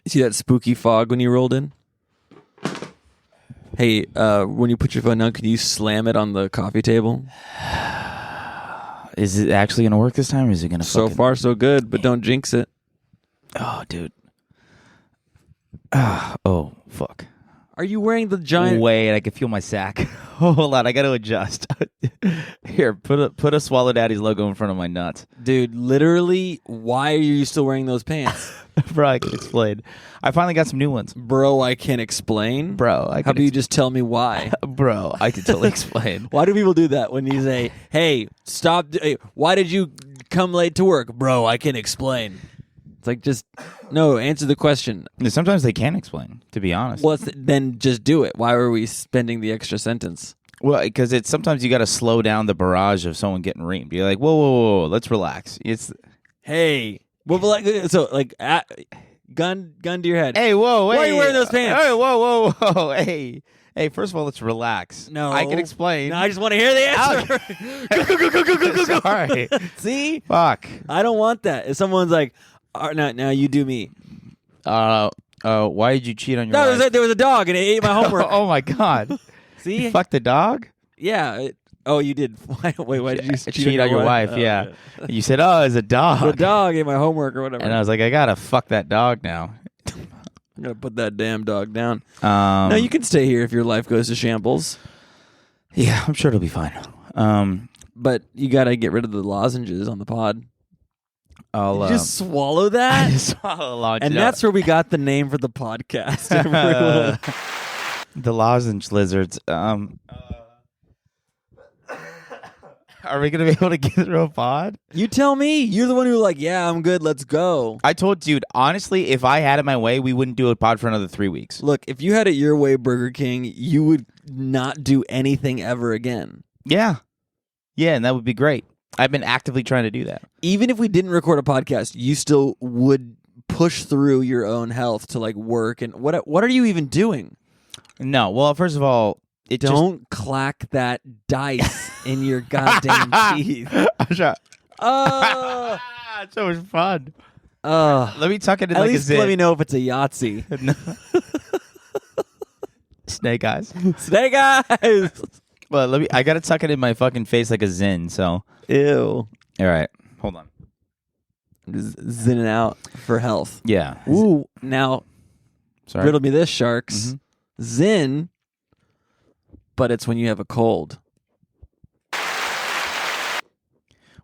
See that spooky fog when you rolled in? Hey, when you put your phone down, can you slam it on the coffee table? Is it actually going to work this time, or is it going to So far, so good, but don't jinx it. Oh, dude. Oh, fuck. Are you wearing the giant... Wait, I can feel my sack. Hold on, I got to adjust. Here, put a Swallow Daddy's logo in front of my nuts. Dude, literally, why are you still wearing those pants? Bro, I can explain. I finally got some new ones. Bro, I can't explain. Bro, How about you just tell me why? Bro, I can totally explain. Why do people do that when you say, hey, stop, why did you come late to work? Bro, I can explain. It's like, just, no, answer the question. Sometimes they can't explain, to be honest. Well, then just do it. Why were we spending the extra sentence? Well, because it's sometimes you got to slow down the barrage of someone getting reamed. You're like, whoa, let's relax. It's, hey, well, gun to your head. Hey, whoa, why are you wearing those pants? Hey, whoa, hey, first of all, let's relax. No, I can explain. No, I just want to hear the answer. Go. Sorry. See? Fuck. I don't want that. If someone's like, now you do me. Why did you cheat on your wife? There was a dog and it ate my homework. Oh my God. See? You fucked the dog? Yeah. You did. Wait, why did you cheat on your wife? Yeah. You said, it's a dog. The dog ate my homework or whatever. And I was like, I gotta fuck that dog now. I'm gonna put that damn dog down. No, you can stay here if your life goes to shambles. Yeah, I'm sure it'll be fine. But you gotta get rid of the lozenges on the pod. I'll you just swallow that? I just swallow a lozenge. And that's where we got the name for the podcast. The lozenge lizards. Are we going to be able to get through a pod? You tell me. You're the one who yeah, I'm good. Let's go. I told dude, honestly, if I had it my way, we wouldn't do a pod for another 3 weeks. Look, if you had it your way, Burger King, you would not do anything ever again. Yeah. Yeah, and that would be great. I've been actively trying to do that. Even if we didn't record a podcast, you still would push through your own health to work. And what are you even doing? No. Well, first of all, don't clack that dice in your goddamn teeth. I'm sure. Oh, it's so much fun. Let me tuck it in at like least a zit. Let me know if it's a Yahtzee. Snake eyes. Snake eyes. Well, I gotta tuck it in my fucking face like a zin. So. Ew. All right. Hold on. Zinning out for health. Yeah. Ooh. Now, sorry. riddle me this, sharks. Mm-hmm. Zin. But it's when you have a cold.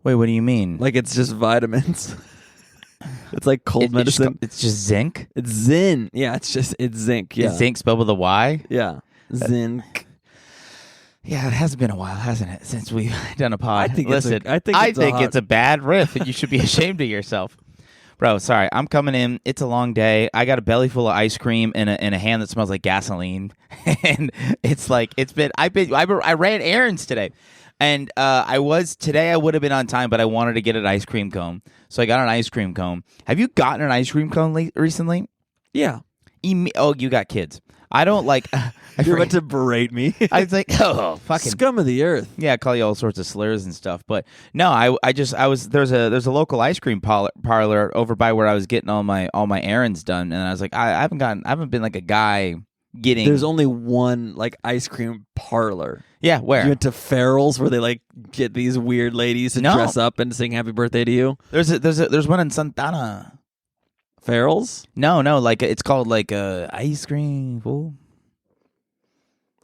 Wait, what do you mean? It's just vitamins. It's like cold medicine. It's just zinc? It's Zin. Yeah, it's zinc. Yeah. Is zinc spelled with a Y? Yeah. Zinc. Yeah, it has been a while, hasn't it, since we've done a pod? I think it's a bad riff, and you should be ashamed of yourself. Bro, sorry, I'm coming in. It's a long day. I got a belly full of ice cream and a hand that smells like gasoline, and I ran errands today, and I would have been on time, but I wanted to get an ice cream cone, so I got an ice cream cone. Have you gotten an ice cream cone recently? Yeah. You got kids. I don't like. You're about to berate me. I was like, fucking scum of the earth. Yeah, I call you all sorts of slurs and stuff. But no, there's a local ice cream parlor over by where I was getting all my errands done, and I was like, I haven't been like a guy getting. There's only one ice cream parlor. Yeah, where? You went to Farrell's where they get these weird ladies to dress up and sing happy birthday to you? There's one in Santana. Farrell's? No, it's called ice cream fool.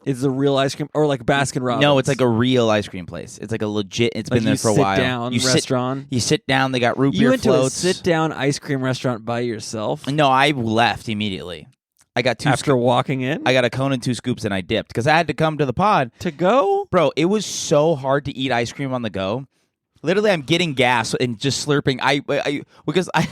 It's a real ice cream or Baskin Robbins? No, it's like a real ice cream place. It's like a legit. It's been there for a while. Sit-down restaurant. You sit down. They got root beer floats. You went to a sit-down ice cream restaurant by yourself? No, I left immediately. I got after walking in. I got a cone and 2 scoops, and I dipped because I had to come to the pod to go. Bro, it was so hard to eat ice cream on the go. Literally, I'm getting gas and just slurping. Because I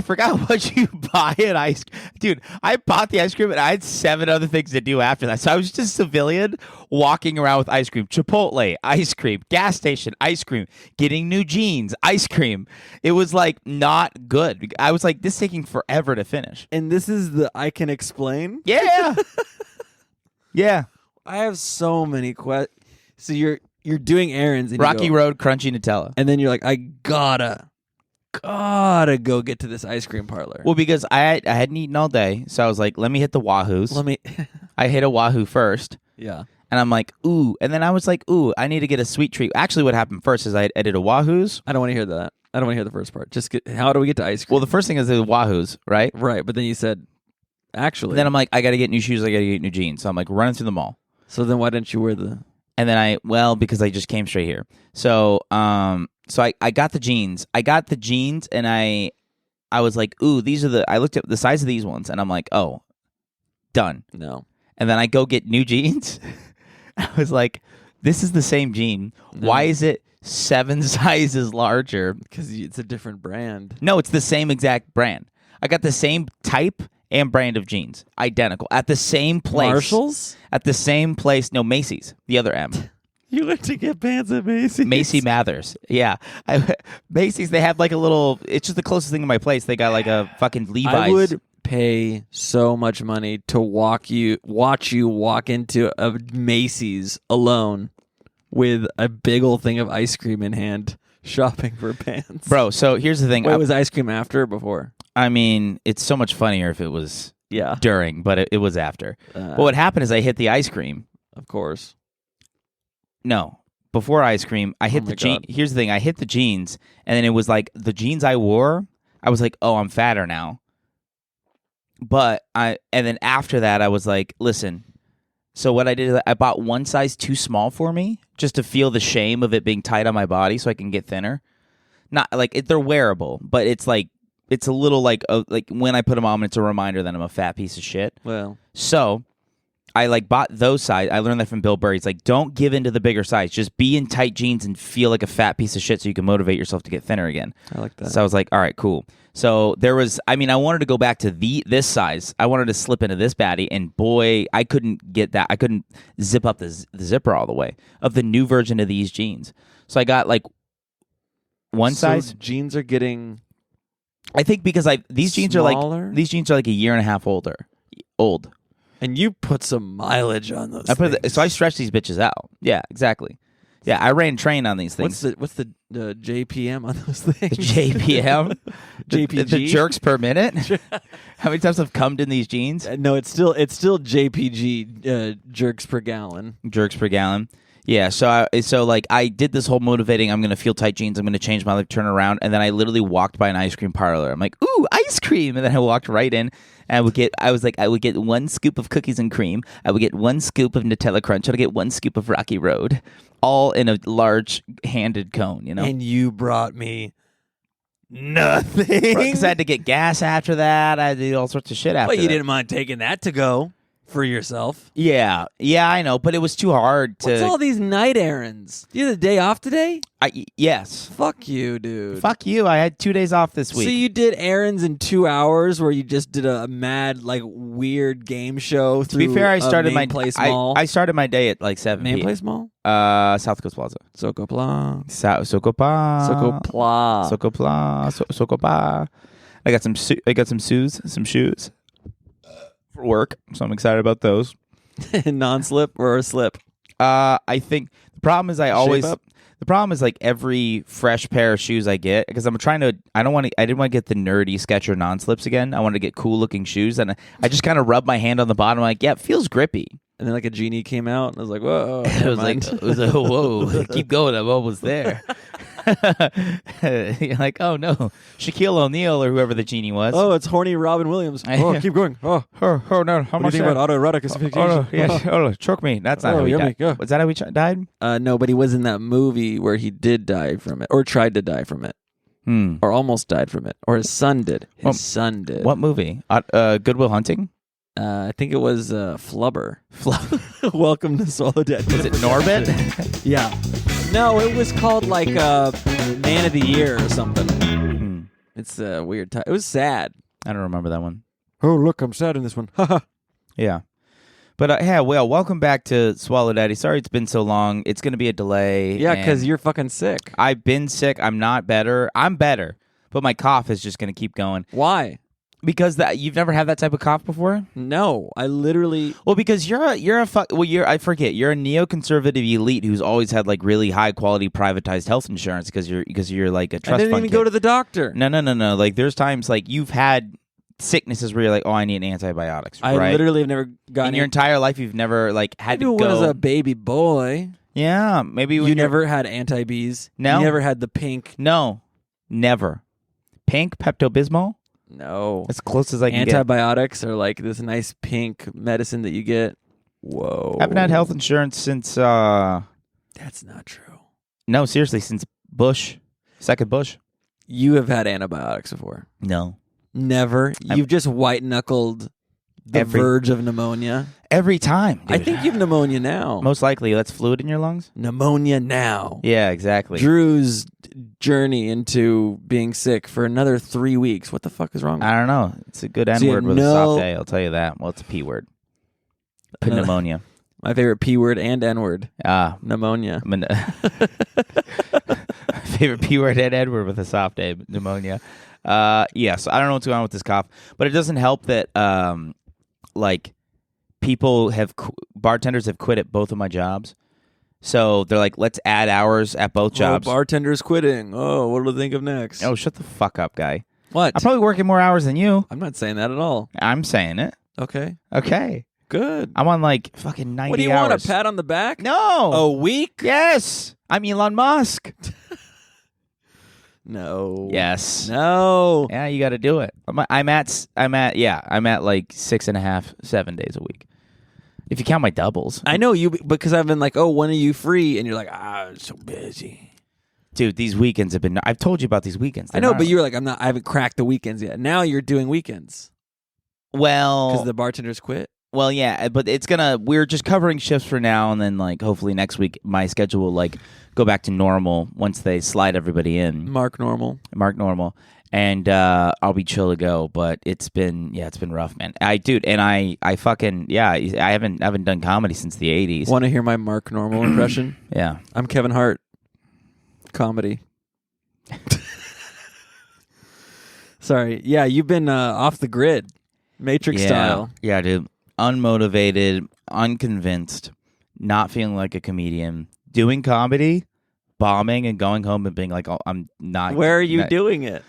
forgot what you buy at ice. Dude, I bought the ice cream and I had 7 other things to do after that. So I was just a civilian walking around with ice cream, Chipotle, ice cream, gas station, ice cream, getting new jeans, ice cream. It was not good. I was this is taking forever to finish. And this is the I can explain. Yeah, yeah. I have so many questions. So you're doing errands. And Rocky Road Crunchy Nutella. And then you're like, I gotta gotta go get to this ice cream parlor. Well, because I hadn't eaten all day, so I was like, let me hit the Wahoos. I hit a Wahoo first. Yeah. And I'm like, ooh. And then I was like, ooh, I need to get a sweet treat. Actually, what happened first is I did a Wahoo's. I don't want to hear that. I don't want to hear the first part. How do we get to ice cream? Well, the first thing is the Wahoo's, right? Right, but then you said, actually. And then I'm like, I got to get new shoes. I got to get new jeans. So I'm like running through the mall. So then why didn't you wear the... And then because I just came straight here. So I got the jeans. And I was like, ooh, I looked at the size of these ones and I'm like, oh, done. No. And then I go get new jeans. I was like, this is the same jean. No. Why is it 7 sizes larger? Because it's a different brand. No, it's the same exact brand. I got the same type and brand of jeans. Identical. At the same place. Marshalls? At the same place. No, Macy's. The other M. You went to get pants at Macy's? Macy Mathers. Yeah. Macy's, they have like a little... It's just the closest thing to my place. They got like a fucking Levi's. I would pay so much money to watch you walk into a Macy's alone with a big old thing of ice cream in hand, shopping for pants. Bro, so here's the thing. Wait, was ice cream after or before? I mean, it's so much funnier if it was during, but it was after. But what happened is I hit the ice cream. Of course. No. Before ice cream, I hit the jeans. Here's the thing. I hit the jeans, and then it was like the jeans I wore, I was like, oh, I'm fatter now. And then after that, I was like, listen. So what I did is I bought one size too small for me just to feel the shame of it being tight on my body so I can get thinner. Not like they're wearable, but it's like it's a little like when I put them on, it's a reminder that I'm a fat piece of shit. Well, so I like bought those size. I learned that from Bill Burr. He's like, don't give into the bigger size. Just be in tight jeans and feel like a fat piece of shit so you can motivate yourself to get thinner again. I like that. So I was like, all right, cool. So there was, I wanted to go back to this size. I wanted to slip into this baddie, and boy, I couldn't get that. I couldn't zip up the zipper all the way of the new version of these jeans. So I got like one size. Jeans are getting. I think because these jeans smaller? are like a year and a half old. And you put some mileage on those. So I stretched these bitches out. Yeah, exactly. Yeah, I ran train on these things. What's the JPM on those things? The JPM? JPG? The jerks per minute? How many times I've cummed in these jeans? No, it's still JPG, jerks per gallon. Jerks per gallon. Yeah, so I did this whole motivating, I'm going to feel tight jeans, I'm going to change my life, turn around, and then I literally walked by an ice cream parlor. I'm like, ooh, ice cream! And then I walked right in, and I would get 1 scoop of cookies and cream, I would get 1 scoop of Nutella Crunch, and I'd get 1 scoop of Rocky Road, all in a large handed cone, you know? And you brought me nothing. Because I had to get gas after that, I did all sorts of shit after that. But you didn't mind taking that to go. For yourself. Yeah, I know, but it was too hard to... What's all these night errands? You had a day off today? Yes. Fuck you, dude. Fuck you. I had 2 days off this week. So you did errands in 2 hours where you just did a mad, like, weird game show through To be fair, I started Main Place Mall? I started my day at like 7 Main p.m. Place Mall? South Coast Plaza. Socopla. Socopla. Socopla. Socopla. Socopla. I got some shoes for work, so I'm excited about those. Non-slip or a slip? I think the problem is the problem is like every fresh pair of shoes I get, because I didn't want to get the nerdy Skechers non-slips again. I wanted to get cool looking shoes, and I just kind of rubbed my hand on the bottom like, yeah, it feels grippy. And then like a genie came out and I was like, whoa. It was like, whoa, keep going, I'm almost there. You're like, oh no, Shaquille O'Neal or whoever the genie was. Oh, it's horny Robin Williams. Oh, keep going. Oh no, how much? What do you think about autoerotic asphyxiation? Yeah, choke me. That's not how he died. Was that how he died? No, but he was in that movie where he did die from it, or tried to die from it, or almost died from it, or his son did. His son did. What movie? Good Will Hunting. I think it was Flubber. Welcome to Swallow Dead. Was it Norbit? Yeah. No, it was called like Man of the Year or something. It's a weird time. It was sad. I don't remember that one. Oh, look, I'm sad in this one. Yeah. But welcome back to Swallow Daddy. Sorry it's been so long. It's going to be a delay. Yeah, because you're fucking sick. I've been sick. I'm not better. I'm better. But my cough is just going to keep going. Why? Because you've never had that type of cough before? No, I literally. Well, because you're a I forget, you're a neoconservative elite who's always had like really high quality privatized health insurance because you're like a trust I didn't fund even kid. go to the doctor. No. Like there's times like you've had sicknesses where you're like, oh, I need antibiotics. I right? literally have never gotten in your entire life. You've never like had to Maybe go. when I was a baby boy. Yeah, maybe when You never had anti-B's. No. You never had the pink. No, never. Pink Pepto-Bismol. No. As close as I can get. Antibiotics are like this nice pink medicine that you get. Whoa. I haven't had health insurance since. That's not true. No, seriously, since Bush, second Bush. You have had antibiotics before. No. Never. You've just white knuckled the verge of pneumnia. Every time, dude. I think you have pneumonia now. Most likely, that's fluid in your lungs. Pneumonia now. Yeah, exactly. Drew's journey into being sick for another 3 weeks. What the fuck is wrong with I don't know. It's a good N word with a soft A. I'll tell you that. Well, it's a P word. Pneumonia. My favorite P word and N word. Pneumonia. Favorite P word and N word with a soft A. Pneumonia. Yes, I don't know what's going on with this cough, but it doesn't help that like bartenders have quit at both of my jobs. So they're like, let's add hours at both jobs. Bartender's quitting. Oh, what do they think of next? Oh, shut the fuck up, guy. What? I'm probably working more hours than you. I'm not saying that at all. I'm saying it. Okay. Good. I'm on like fucking 90 hours. What do you want, a pat on the back? No. A week? Yes. I'm Elon Musk. No. Yes. No. Yeah, you got to do it. I'm at like 6.5, 7 days a week. If you count my doubles. I know you because I've been like, oh, when are you free? And you're like, I'm so busy. Dude, these weekends have been. I've told you about these weekends. I know, but you were like, I haven't cracked the weekends yet. Now you're doing weekends. Well, because the bartenders quit. Well, yeah, but we're just covering shifts for now, and then like hopefully next week my schedule will like go back to normal once they slide everybody in. Mark normal. And I'll be chill to go, but it's been rough, man. I haven't done comedy since the 80s. Want to hear my Mark Normal impression? Yeah. I'm Kevin Hart. Comedy. Sorry. Yeah, you've been off the grid. Matrix style. Yeah, dude. Unmotivated, unconvinced, not feeling like a comedian, doing comedy, bombing, and going home and being like, oh, I'm not. Where are you doing it?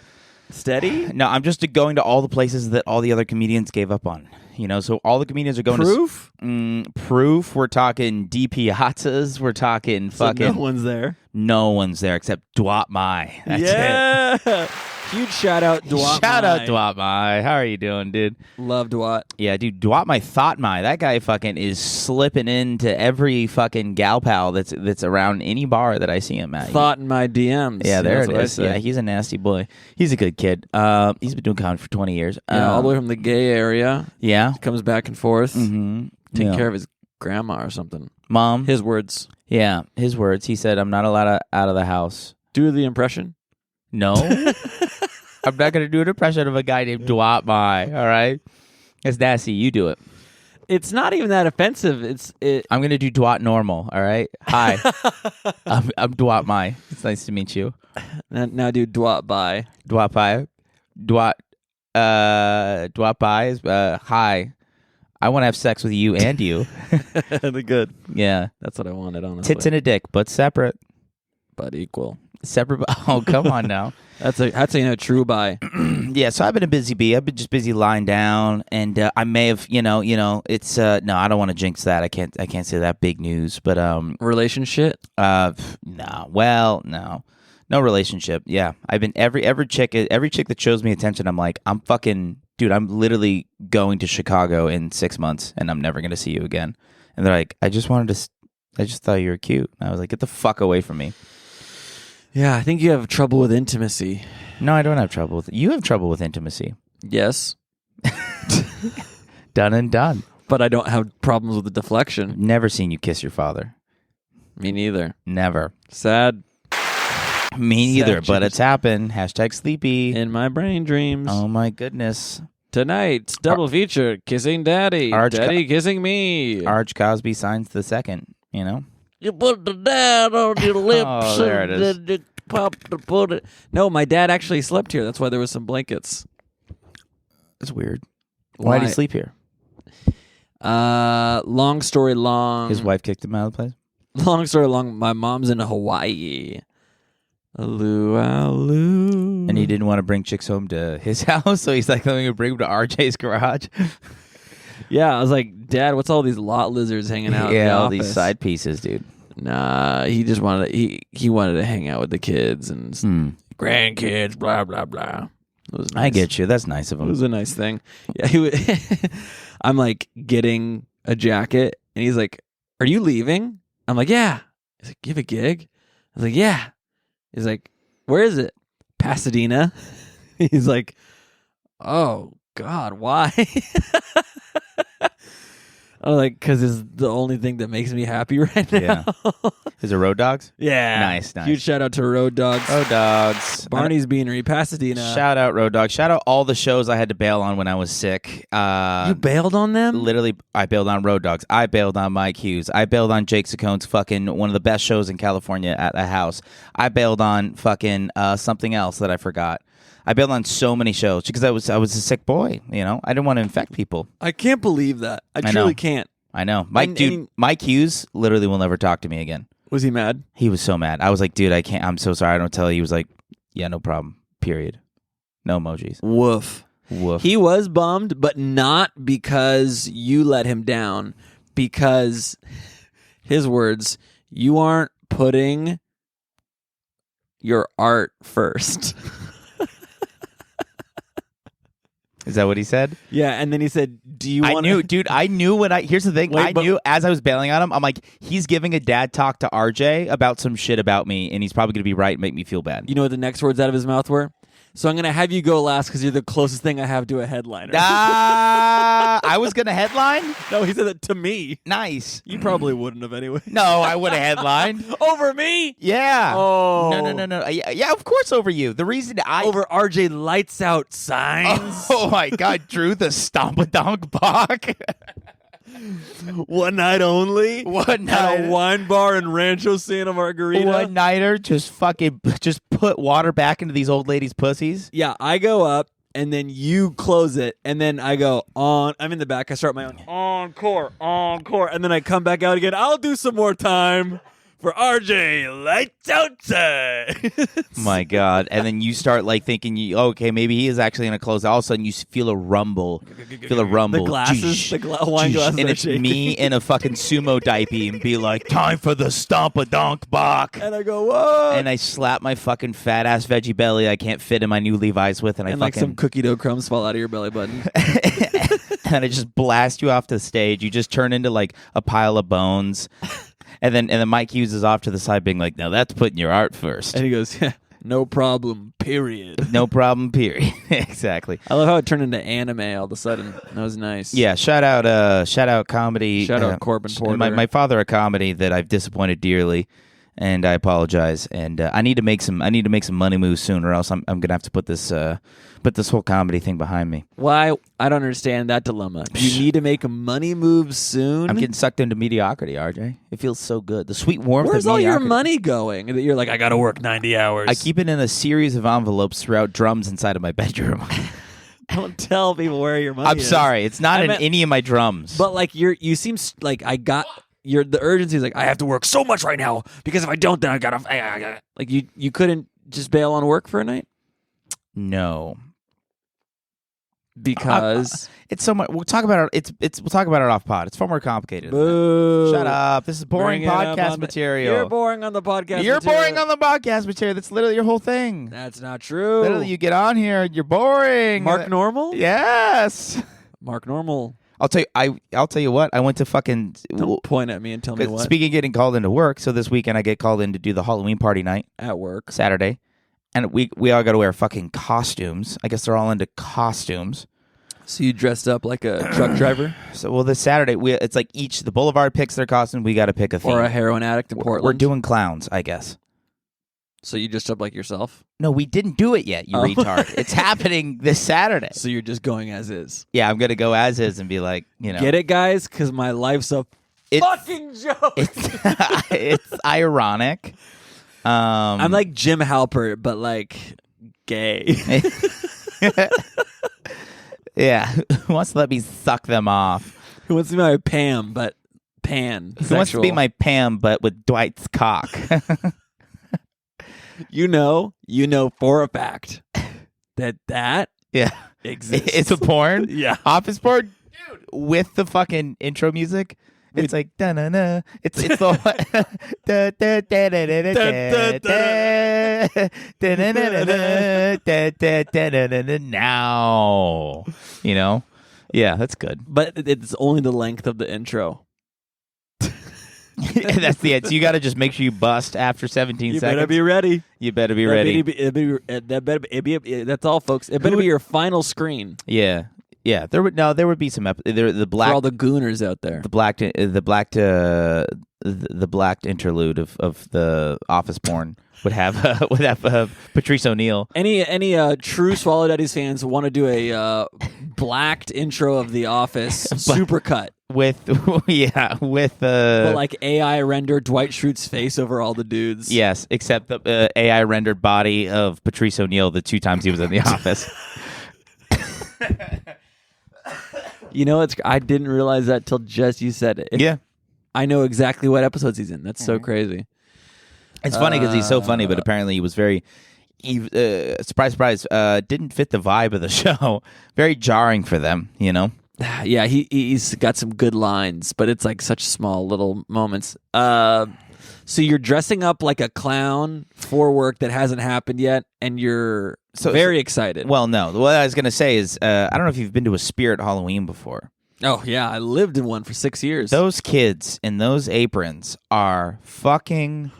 Steady? No, I'm just going to all the places that all the other comedians gave up on. You know, so all the comedians are going Proof? Proof. We're talking D Piazzas. We're talking fucking. No one's there. No one's there except Dwap Mai. That's it. Huge shout out, Dwap. Shout out, Dwap Mai. How are you doing, dude? Love Dwap. Yeah, dude. Dwap Mai, Thought Mai. That guy fucking is slipping into every fucking gal pal that's around any bar that I see him at. Thought in my DMs. Yeah, there it is. Yeah, he's a nasty boy. He's a good kid. He's been doing comedy for 20 years. All the way from the gay area. Yeah. Comes back and forth. Mm-hmm. Taking care of his grandma or something. Mom. His words. Yeah, his words. He said, I'm not allowed out of the house. Do the impression. No. I'm not going to do an impression of a guy named Dwap Mai, all right? It's nasty. You do it. It's not even that offensive. I'm going to do Dwap Normal, all right? Hi. I'm Dwap Mai. It's nice to meet you. Now do Dwap Bai. Dwap Bai. Dwap Bai is, hi. I want to have sex with you and you. Good. Yeah. That's what I wanted, honestly. Tits and a dick, but separate. But equal. Separate. Oh, come on now. That's a true buy. Yeah, so I've been a busy bee. I've been just busy lying down, and I may have, it's no, I don't want to jinx that. I can't say that big news, but relationship. No, no relationship. Yeah, I've been every chick that shows me attention. I'm like, I'm fucking dude. I'm literally going to Chicago in 6 months, and I'm never gonna see you again. And they're like, I just thought you were cute. And I was like, get the fuck away from me. Yeah, I think you have trouble with intimacy. No, I don't have trouble with it. You have trouble with intimacy. Yes. Done and done. But I don't have problems with the deflection. Never seen you kiss your father. Me neither. Never. Sad. Me neither, but it's happened. Hashtag sleepy. In my brain dreams. Oh my goodness. Tonight's double feature, Kissing Daddy. Daddy kissing me. Arch Cosby signs the second, you know? You put the dad on your lips. Oh, there it is. And then pop the put it. No, my dad actually slept here. That's why there was some blankets. weird. Why did he sleep here? Long story long. His wife kicked him out of the place? Long story long, my mom's in Hawaii. Alu. And he didn't want to bring chicks home to his house, so he's like, let me bring them to RJ's garage. Yeah, I was like, Dad, what's all these lot lizards hanging out in the Yeah, all office? these side pieces, dude. Nah, he just wanted he wanted to hang out with the kids and grandkids, blah, blah, blah. It was nice. I get you. That's nice of It him. was a nice thing. Yeah, I'm like getting a jacket, and he's like, "Are you leaving?" I'm like, "Yeah." He's like, "You have a gig?" I was like, "Yeah." He's like, "Where is it?" Pasadena. He's like, "Oh God, why?" I'm like, because it's the only thing that makes me happy right now. Yeah. Is it Road Dogs? Yeah. Nice. Huge shout out to Road Dogs. Road Dogs. Barney's Beanery, Pasadena. Shout out Road Dogs. Shout out all the shows I had to bail on when I was sick. You bailed on them? Literally, I bailed on Road Dogs. I bailed on Mike Hughes. I bailed on Jake Saccone's fucking one of the best shows in California at the house. I bailed on fucking something else that I forgot. I bailed on so many shows because I was a sick boy. You know, I didn't want to infect people. I can't believe that. I truly can't. I know, Mike Hughes literally will never talk to me again. Was he mad? He was so mad. I was like, dude, I can't. I'm so sorry. I don't tell you. He was like, yeah, no problem. Period. No emojis. Woof. Woof. He was bummed, but not because you let him down. Because his words, you aren't putting your art first. Is that what he said? Yeah, and then he said, "Do you want?" I knew when I. Here's the thing. Wait, knew as I was bailing on him. I'm like, he's giving a dad talk to RJ about some shit about me, and he's probably gonna be right and make me feel bad. You know what the next words out of his mouth were? So I'm gonna have you go last because you're the closest thing I have to a headliner. I was gonna headline. No, he said that to me. Nice. You probably wouldn't have anyway. No, I would have headlined Over me? Yeah. Oh. No. Yeah, of course over you. The reason over RJ lights out signs. Oh my God, Drew the Stompadonk Bach. One night only. One night. At a wine bar in Rancho Santa Margarita. One nighter, just put water back into these old ladies' pussies. Yeah, I go up and then you close it, and then I go on. I'm in the back. I start my own encore, and then I come back out again. I'll do some more time for RJ. Lights outside. My God. And then you start like thinking, okay, maybe he is actually going to close. All of a sudden, you feel a rumble. The glasses, wine glasses, and it's me in a fucking sumo diaper and be like, time for the Stompadonk Bach. And I go, whoa. And I slap my fucking fat ass veggie belly I can't fit in my new Levi's with, and like some cookie dough crumbs fall out of your belly button. And I just blast you off the stage. You just turn into like a pile of bones. And then Mike Hughes is off to the side being like, now that's putting your art first. And he goes, yeah, no problem, period. No problem, period. Exactly. I love how it turned into anime all of a sudden. That was nice. Yeah, shout out comedy. Shout out Corbin Porter. My father a comedy that I've disappointed dearly, and I apologize. And I need to make some money moves soon, or else I'm gonna have to put this whole comedy thing behind me. Why? I don't understand that dilemma. You need to make a money move soon. I'm getting sucked into mediocrity, RJ. It feels so good. The sweet warmth Where's of all mediocrity. your money going? That you're like, I got to work 90 hours. I keep it in a series of envelopes throughout drums inside of my bedroom. Don't tell people where your money I'm is. sorry. It's not in any of my drums. But like you seem like the urgency is like, I have to work so much right now because if I don't, then I gotta like you couldn't just bail on work for a night? No. Because it's so much. We'll talk about it. We'll talk about it off pod. It's far more complicated. Boo. Shut up. This is boring Bring it up podcast on material. You're boring on the podcast. You're material. boring on the podcast material. That's literally your whole thing. That's not true. Literally, you get on here, you're boring. Mark Normal? Yes. Mark Normal. I'll tell you what. I went to fucking. Don't point at me and tell me what. Speaking of getting called into work, so this weekend I get called in to do the Halloween party night At work. Saturday, and we all got to wear fucking costumes. I guess they're all into costumes. So you dressed up like a truck driver? So, this Saturday, it's like the Boulevard picks their costume. We got to pick a theme. Or a heroin addict in Portland? We're doing clowns, I guess. So you dressed up like yourself? No, we didn't do it yet, you retard. It's happening this Saturday. So you're just going as is? Yeah, I'm going to go as is and be like, Get it, guys? Because my life's a fucking joke. It's ironic. I'm like Jim Halpert, but like gay. Yeah. Who wants to let me suck them off? Who wants to be my Pam, but pan? Who wants to be my Pam, but with Dwight's cock? You know for a fact that Yeah. exists. It's a porn? Yeah. Office porn? Dude. With the fucking intro music? It's like da-na-na. It's the now. You know? Yeah, that's good. But it's only the length of the intro. That's the end. So you got to just make sure you bust after 17 You seconds. better be ready. You better be ready. That's all, folks. It better be your final screen. Yeah. Yeah, there would be some the black for all the gooners out there. the black interlude of the office porn would have Patrice O'Neill. Any true Swallow Daddies fans want to do a blacked intro of The Office supercut with but like AI render Dwight Schrute's face over all the dudes. Yes, except the AI rendered body of Patrice O'Neill the 2 times he was in The Office. You know, I didn't realize that till just you said it. Yeah. I know exactly what episodes he's in. That's so crazy. It's funny because he's so funny, but apparently he was very, surprise, didn't fit the vibe of the show. Very jarring for them, you know? Yeah, he's got some good lines, but it's like such small little moments. So you're dressing up like a clown for work that hasn't happened yet, and you're very excited. Well, no. What I was going to say is, I don't know if you've been to a Spirit Halloween before. Oh, yeah. I lived in one for 6 years. Those kids in those aprons are fucking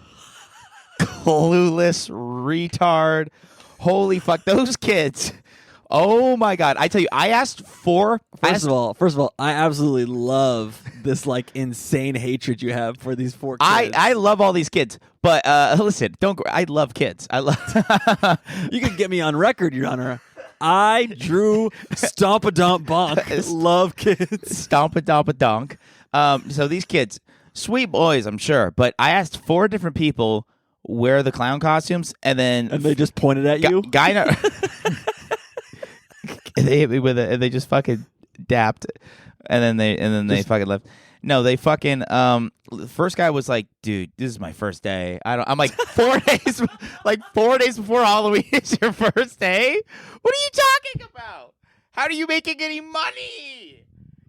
clueless, retard. Holy fuck. Those kids. Oh, my God. I tell you, I asked for... First of all, I absolutely love this like insane hatred you have for these 4 kids. I love all these kids. But listen, I love kids. I love... You can get me on record, Your Honor. I drew Stomp-a-Dump Bonk. Love kids. Stomp-a-Dump-a-Donk. So these kids, sweet boys, I'm sure. But I asked 4 different people wear the clown costumes, and they just pointed at you? And they hit me with it, and they just fucking dapped, and then they fucking left. No, they fucking the first guy was like, dude, this is my first day. I'm like 4 days, like 4 days before Halloween is your first day. What are you talking about? How are you making any money?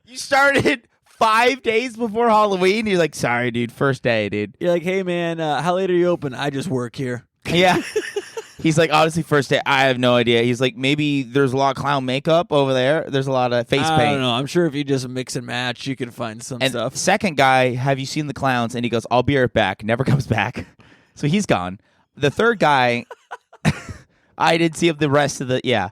You started 5 days before Halloween. You're like, sorry, dude, first day, dude. You're like, hey man, how late are you open? I just work here. Yeah. He's like, honestly, first day, I have no idea. He's like, maybe there's a lot of clown makeup over there. There's a lot of face paint. I don't know. I'm sure if you just mix and match, you can find some stuff. Second guy, have you seen the clowns? And he goes, I'll be right back. Never comes back. So he's gone. The third guy, I didn't see the rest of the, yeah.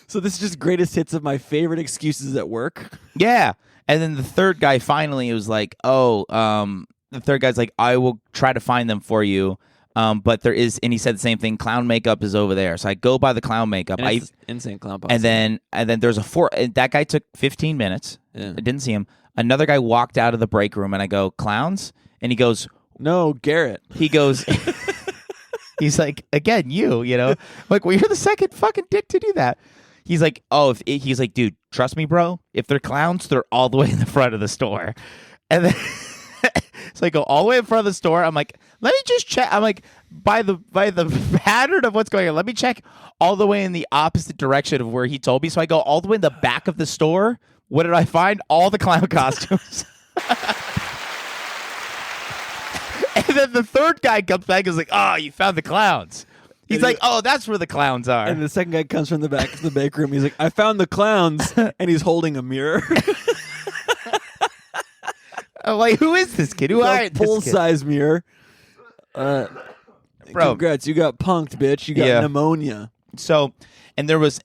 So this is just greatest hits of my favorite excuses at work. Yeah. And then the third guy finally was like, the third guy's like, I will try to find them for you. But there is, and he said the same thing. Clown makeup is over there, so I go by the clown makeup. Insane clown. And then there's a 4. That guy took 15 minutes. Yeah. I didn't see him. Another guy walked out of the break room, and I go, clowns, and he goes, no, Garrett. He goes, he's like, again, you know, I'm like, well, you're the second fucking dick to do that. He's like, he's like, dude, trust me, bro. If they're clowns, they're all the way in the front of the store, and then. So I go all the way in front of the store. I'm like, let me just check. I'm like, by the pattern of what's going on, let me check all the way in the opposite direction of where he told me. So I go all the way in the back of the store. What did I find? All the clown costumes. And then the third guy comes back and is like, oh, you found the clowns. He's like, oh, that's where the clowns are. And the second guy comes from the back of the bake room. He's like, I found the clowns. And he's holding a mirror. I'm like, who is this kid? Who hired this kid? Full-size mirror. Bro. Congrats, you got punked, bitch. You got pneumonia. So, and there was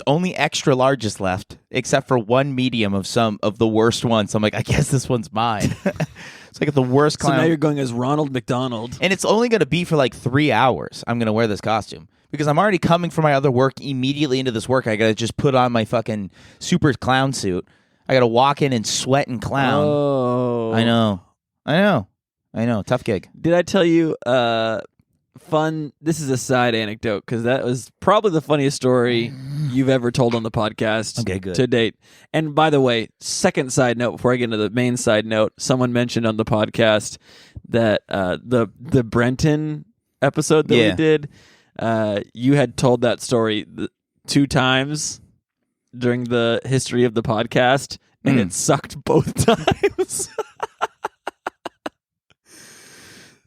only extra larges left, except for one medium of some of the worst ones. So I'm like, I guess this one's mine. It's like the worst clown. So now you're going as Ronald McDonald. And it's only going to be for like 3 hours. I'm going to wear this costume. Because I'm already coming from my other work immediately into this work. I got to just put on my fucking super clown suit. I got to walk in and sweat and clown. Oh. I know. Tough gig. Did I tell you fun. This is a side anecdote because that was probably the funniest story you've ever told on the podcast Okay, good. to date. And by the way, second side note before I get into the main side note, someone mentioned on the podcast that the Brenton episode that we did, you had told that story 2 times during the history of the podcast, and it sucked both times.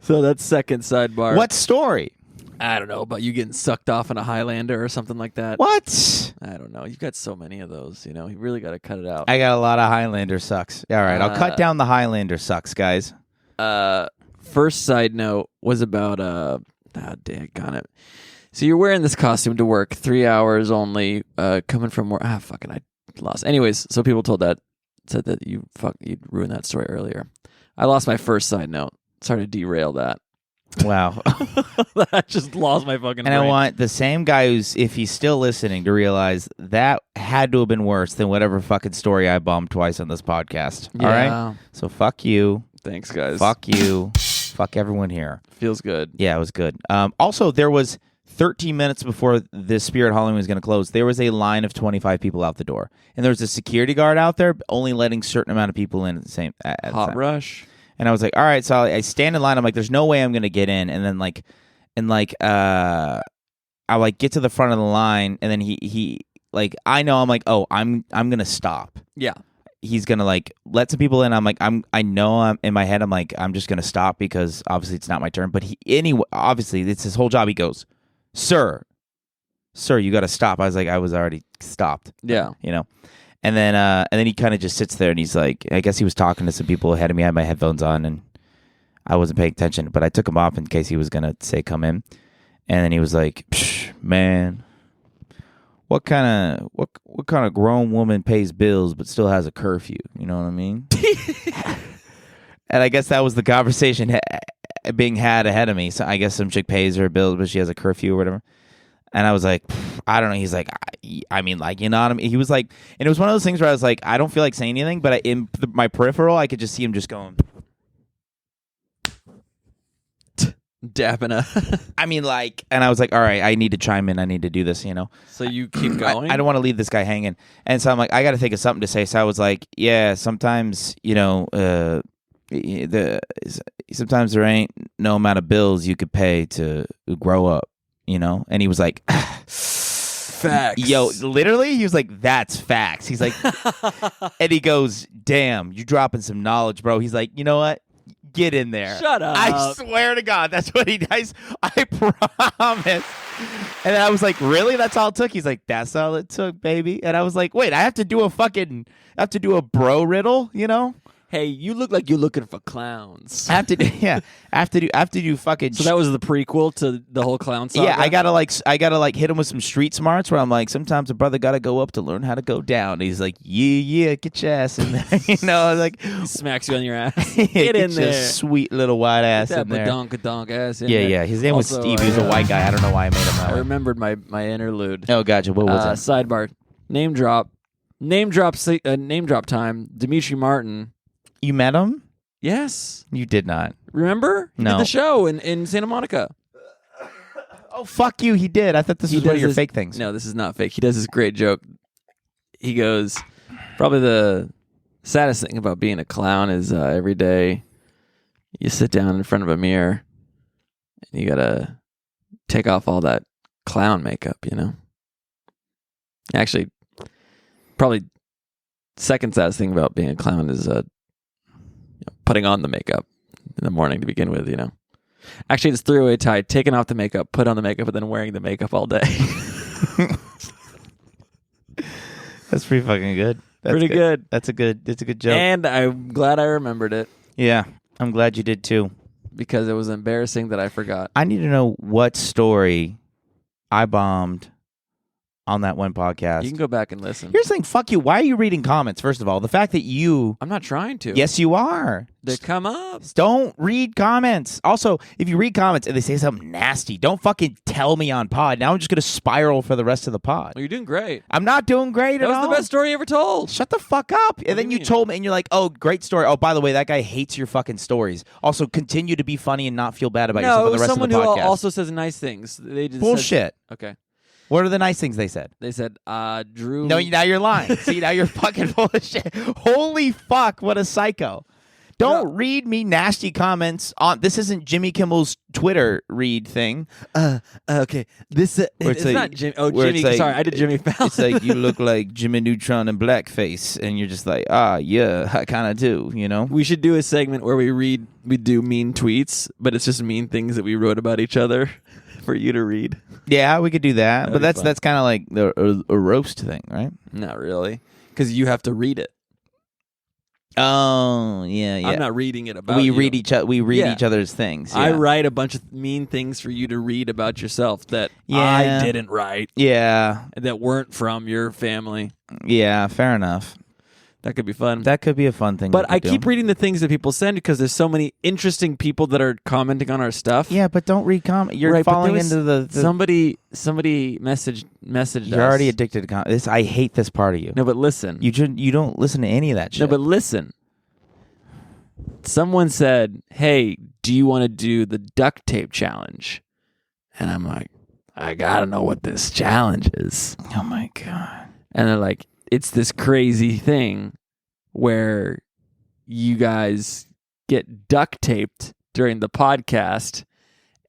So that's second sidebar. What story? I don't know about you getting sucked off in a Highlander or something like that. What? I don't know. You've got so many of those. You really got to cut it out. I got a lot of Highlander sucks. All right, I'll cut down the Highlander sucks, guys. First side note was about daggone it. So you're wearing this costume to work, 3 hours only, coming from work. Fucking, I lost. Anyways, so people said that you'd ruined that story earlier. I lost my first side note. Sorry to derail that. Wow. I just lost my fucking brain. I want the same guy if he's still listening, to realize that had to have been worse than whatever fucking story I bombed twice on this podcast. Yeah. All right? So fuck you. Thanks, guys. Fuck you. Fuck everyone here. Feels good. Yeah, it was good. Also, there was 13 minutes before the Spirit Halloween was going to close, there was a line of 25 people out the door. And there was a security guard out there only letting a certain amount of people in at the same Hot rush. And I was like, all right, so I stand in line. I'm like, there's no way I'm going to get in. And then I get to the front of the line, and then he I know, I'm like, oh, I'm going to stop. Yeah. He's going to let some people in. I'm like, I know I'm in my head. I'm like, I'm just going to stop because obviously it's not my turn. But obviously it's his whole job. He goes, sir, you got to stop. I was like, I was already stopped. Yeah. And then he kind of just sits there, and he's like, I guess he was talking to some people ahead of me. I had my headphones on, and I wasn't paying attention, but I took them off in case he was going to say come in. And then he was like, man, what kind of grown woman pays bills but still has a curfew? You know what I mean? And I guess that was the conversation being had ahead of me. So I guess some chick pays her bills, but she has a curfew or whatever. And I was like, I don't know. He's like, I mean, you know what I mean? He was like, and it was one of those things where I was like, I don't feel like saying anything, but in my peripheral, I could just see him just going. Dapping a. I mean, and I was like, all right, I need to chime in. I need to do this, So you keep going? I don't want to leave this guy hanging. And so I'm like, I got to think of something to say. So I was like, yeah, sometimes, sometimes there ain't no amount of bills you could pay to grow up. And he was like, facts. Yo, literally, he was like, that's facts. He's like, and he goes, damn, you dropping some knowledge, bro. He's like, you know what? Get in there. Shut up. I swear to God, that's what he does. I promise. And then I was like, really? That's all it took? He's like, that's all it took, baby. And I was like, wait, I have to do a bro riddle, Hey, you look like you're looking for clowns. I have to do fucking. So that was the prequel to the whole clown saga? Yeah, I gotta hit him with some street smarts where I'm like, sometimes a brother gotta go up to learn how to go down. And he's like, yeah, get your ass in there. Like he smacks you on your ass. Get in there, sweet little white ass that in there. Badonk ass in Yeah, there. yeah. His name was Also, Steve. He was a white guy. I don't know why I made him that I way. remembered my interlude. Oh, gotcha. What was it? Sidebar. Name drop time. Demetri Martin. You met him? Yes. You did not. Remember? He No. did the show in Santa Monica. Oh, fuck you. He did. I thought this was one of your fake things. No, this is not fake. He does this great joke. He goes, probably the saddest thing about being a clown is every day you sit down in front of a mirror and you got to take off all that clown makeup, Actually, probably second saddest thing about being a clown is putting on the makeup in the morning to begin with, Actually, it's three-way tie, taking off the makeup, put on the makeup, and then wearing the makeup all day. That's pretty fucking good. That's pretty good. It's a good joke. And I'm glad I remembered it Yeah, I'm glad you did too. because it was embarrassing that I forgot. I need to know what story I bombed on that one podcast. You can go back and listen. Here's the thing, fuck you. Why are you reading comments, first of all? The fact that you... I'm not trying to. Yes, you are. They come up. Don't read comments. Also, if you read comments and they say something nasty, don't fucking tell me on pod. Now I'm just going to spiral for the rest of the pod. Well, you're doing great. I'm not doing great at all. That was the best story you ever told. Shut the fuck up. And then you told me, and you're like, oh, great story. Oh, by the way, that guy hates your fucking stories. Also, continue to be funny and not feel bad about yourself for the rest of the podcast. No, someone who also says nice things. They just Bullshit. Okay. What are the nice things they said? They said, Drew... No, now you're lying. See, now you're fucking full of shit. Holy fuck, what a psycho. Don't read me nasty comments on... This isn't Jimmy Kimmel's Twitter read thing. Okay. This it's like, not Jimmy... Oh, Jimmy... Like, sorry, I did Jimmy Fallon. It's like, you look like Jimmy Neutron in blackface. And you're just like, yeah, I kind of do, you know? We should do a segment where we do mean tweets, but it's just mean things that we wrote about each other for you to read. Yeah, we could do that. But that's kind of like a roast thing, right? Not really. Because you have to read it. Oh, yeah. I'm not reading it about we you. read each other's things. Yeah. I write a bunch of mean things for you to read about yourself that I didn't write. Yeah. That weren't from your family. Yeah, fair enough. That could be fun. That could be a fun thing. But I keep reading the things that people send because there's so many interesting people that are commenting on our stuff. Yeah, but don't read comment. You're falling into the somebody messaged You're us. already addicted to comment. I hate this part of you. No, but listen. You don't listen to any of that shit. No, but listen. Someone said, "Hey, do you want to do the duct tape challenge?" And I'm like, I gotta know what this challenge is. Oh my god. And they're like, it's this crazy thing where you guys get duct taped during the podcast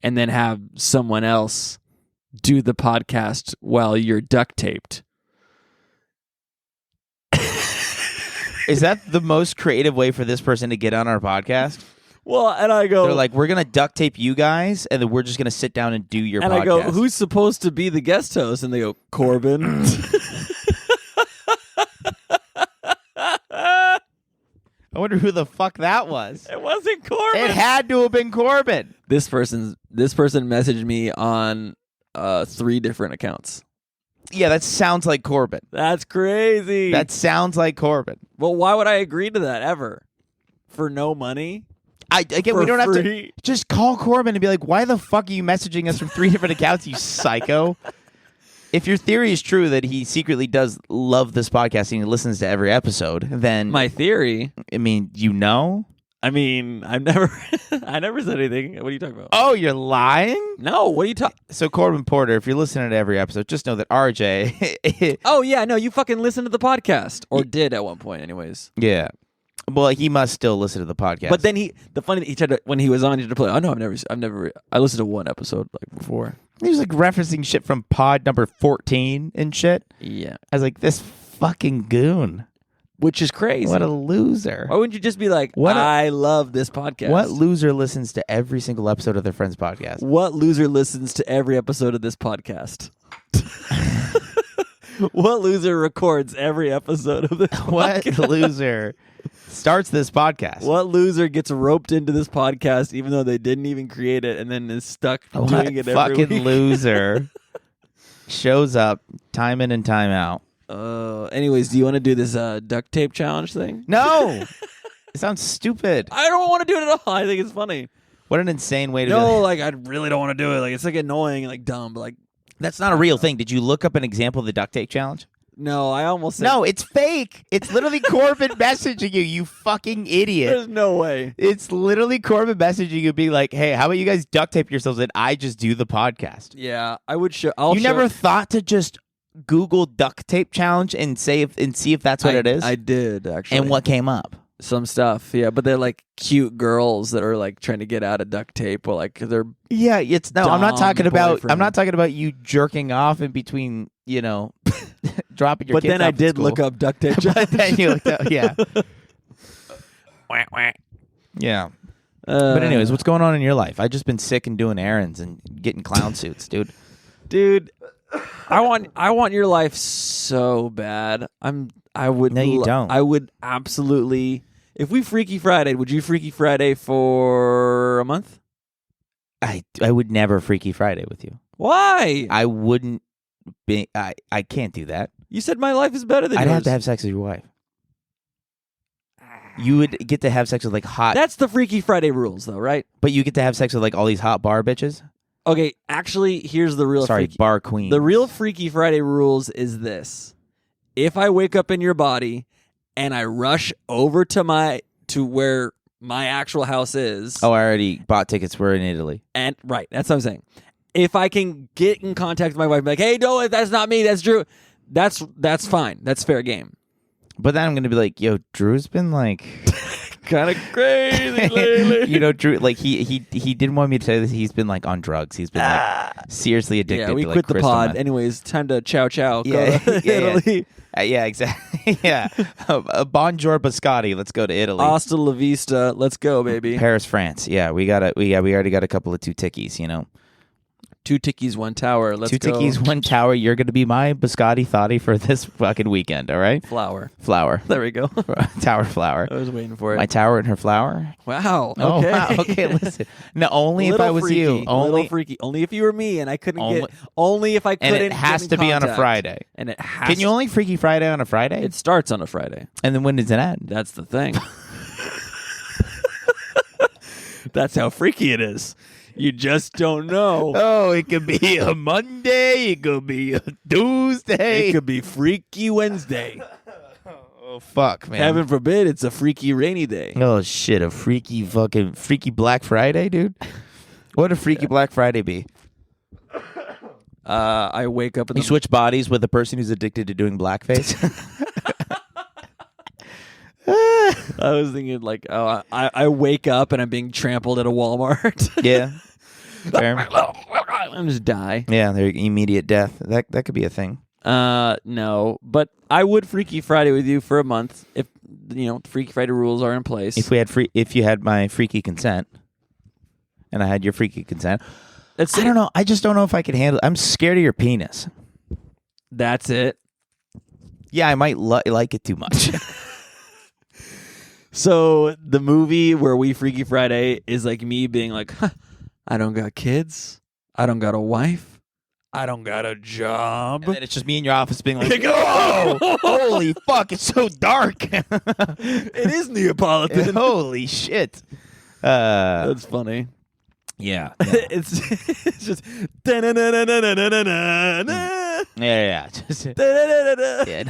and then have someone else do the podcast while you're duct taped. Is that the most creative way for this person to get on our podcast? Well, and I go... They're like, we're going to duct tape you guys, and then we're just going to sit down and do your podcast. And I go, who's supposed to be the guest host? And they go, Corbin. I wonder who the fuck that was. It wasn't Corbin. It had to have been Corbin. This person messaged me on 3 different accounts. Yeah, that sounds like Corbin. That's crazy. That sounds like Corbin. Well, why would I agree to that ever? For no money? Again, we don't have to just call Corbin and be like, why the fuck are you messaging us from 3 different accounts, you psycho? If your theory is true that he secretly does love this podcast and he listens to every episode, then... My theory? I mean, you know? I mean, I never said anything. What are you talking about? Oh, you're lying? No, what are you talking... So, Corbin Porter, if you're listening to every episode, just know that RJ... Oh, yeah, no, you fucking listened to the podcast. Or did at one point, anyways. Yeah. Well, he must still listen to the podcast. But then he tried to, when he was on, he tried to play, oh, no, I listened to one episode, like, before. He was, like, referencing shit from pod number 14 and shit. Yeah. I was like, this fucking goon. Which is crazy. What a loser. Why wouldn't you just be like, I love this podcast? What loser listens to every single episode of their friend's podcast? What loser listens to every episode of this podcast? What loser records every episode of this podcast? What loser starts this podcast? What loser gets roped into this podcast even though they didn't even create it and then is stuck doing it every fucking week? Loser shows up time in and time out. Anyways, do you want to do this duct tape challenge thing? No! It sounds stupid. I don't want to do it at all. I think it's funny. What an insane way to do it. No, like, I really don't want to do it. Like, it's like annoying and like dumb, but like... That's not a real thing. Did you look up an example of the duct tape challenge? No, I almost said... No, it's fake. It's literally Corbin messaging you, you fucking idiot. There's no way. It's literally Corbin messaging you being like, hey, how about you guys duct tape yourselves and I just do the podcast? Yeah, I would show... Never thought to just Google duct tape challenge and see if that's what it is? I did, actually. And what came up? Some stuff, yeah, but they're like cute girls that are like trying to get out of duct tape, or like they're I'm not talking about you jerking off in between, dropping your. But kids then off I at did school. look up duct tape. But then you looked up, yeah, yeah. But anyways, what's going on in your life? I've just been sick and doing errands and getting clown suits, dude. Dude, I want your life so bad. I would. No, you don't. I would absolutely. If we Freaky Friday, would you Freaky Friday for a month? I would never Freaky Friday with you. Why? I wouldn't I can't do that. You said my life is better than I'd yours. have to have sex with your wife. You would get to have sex with like hot, That's the Freaky Friday rules, though, right? but you get to have sex with like all these hot bar bitches. Okay, actually, here's the real Sorry, freaky, bar queen. the real Freaky Friday rules is this: if I wake up in your body and I rush over to where my actual house is, Oh, I already bought tickets. We're in Italy. and right, that's what I'm saying. If I can get in contact with my wife, like, hey, no, that's not me, that's Drew. That's fine. That's fair game. But then I'm gonna be like, yo, Drew's been like Kind of crazy lately. you know, Drew, like he didn't want me to say this. He's been like on drugs. He's been like seriously addicted. Yeah, we to, quit like, the crystal pod. meth. Anyways, time to ciao. Yeah, Go to Italy. Yeah, exactly. Yeah, Bonjour biscotti. Let's go to Italy. Hasta la vista. Let's go, baby. Paris, France. Yeah, we already got a couple of 2 tickies. You know, 2 tickies, 1 tower. Let's 2 go. tickies, 1 tower. You're gonna be my biscotti thotty for this fucking weekend. All right, Flower. flower, There we go. tower flower. I was waiting for it. My tower and her flower. Wow. Okay. Oh, wow. Okay, listen. No, only if Little I was freaky, you. Only little freaky. Only if you were me, and I couldn't Only- get. Only if I couldn't. and it has get to in be on a contact. Friday. And it has. Can you only Freaky Friday on a Friday? It starts on a Friday. And then when does it end? That's the thing. That's how freaky it is. You just don't know. Oh, it could be a Monday. It could be a Tuesday. It could be Freaky Wednesday. Oh, fuck, man. Heaven forbid it's a freaky rainy day. Oh, shit. A freaky Black Friday, dude? What would a freaky Black Friday be? I wake up in You the switch bodies with a person who's addicted to doing blackface? I was thinking like, oh, I wake up and I'm being trampled at a Walmart. Yeah. Fair. I just die. Yeah, they're immediate death. That could be a thing. No, but I would Freaky Friday with you for a month if Freaky Friday rules are in place. If you had my freaky consent, and I had your freaky consent, I That's don't know. I just don't know if I could handle. I'm scared of your penis. That's it. Yeah, I might like it too much. So the movie where we Freaky Friday is like me being like, huh, I don't got kids, I don't got a wife, I don't got a job. And then it's just me in your office being like, oh, holy fuck, it's so dark. It is Neapolitan. Holy shit. That's funny. Yeah. It's just da-na-na-na-na-na-na-na. Yeah. Just, Da-da-da-da-da. yeah.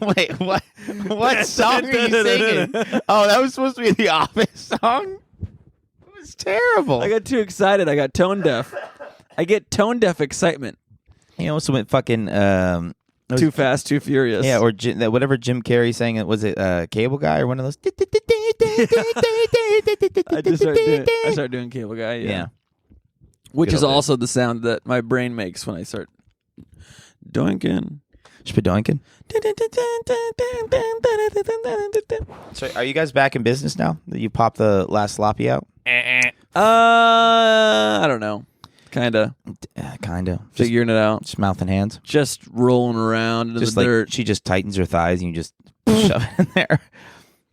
No. Wait, what? What song are you singing? Oh, that was supposed to be the Office song? It was terrible. I got too excited. I got tone deaf. I get tone deaf excitement. You also went fucking Too fast, too furious. yeah, or whatever Jim Carrey sang. It was it Cable Guy or one of those. I start doing Cable Guy. Yeah. Which Good is old days. also the sound that my brain makes when I start doinking. Spadoinkin. So, are you guys back in business now? That you popped the last sloppy out? I don't know. Kinda Kind of. Just, figuring it out. just mouth and hands. Just rolling around in Just the like dirt. she just tightens her thighs and you just shove it in there.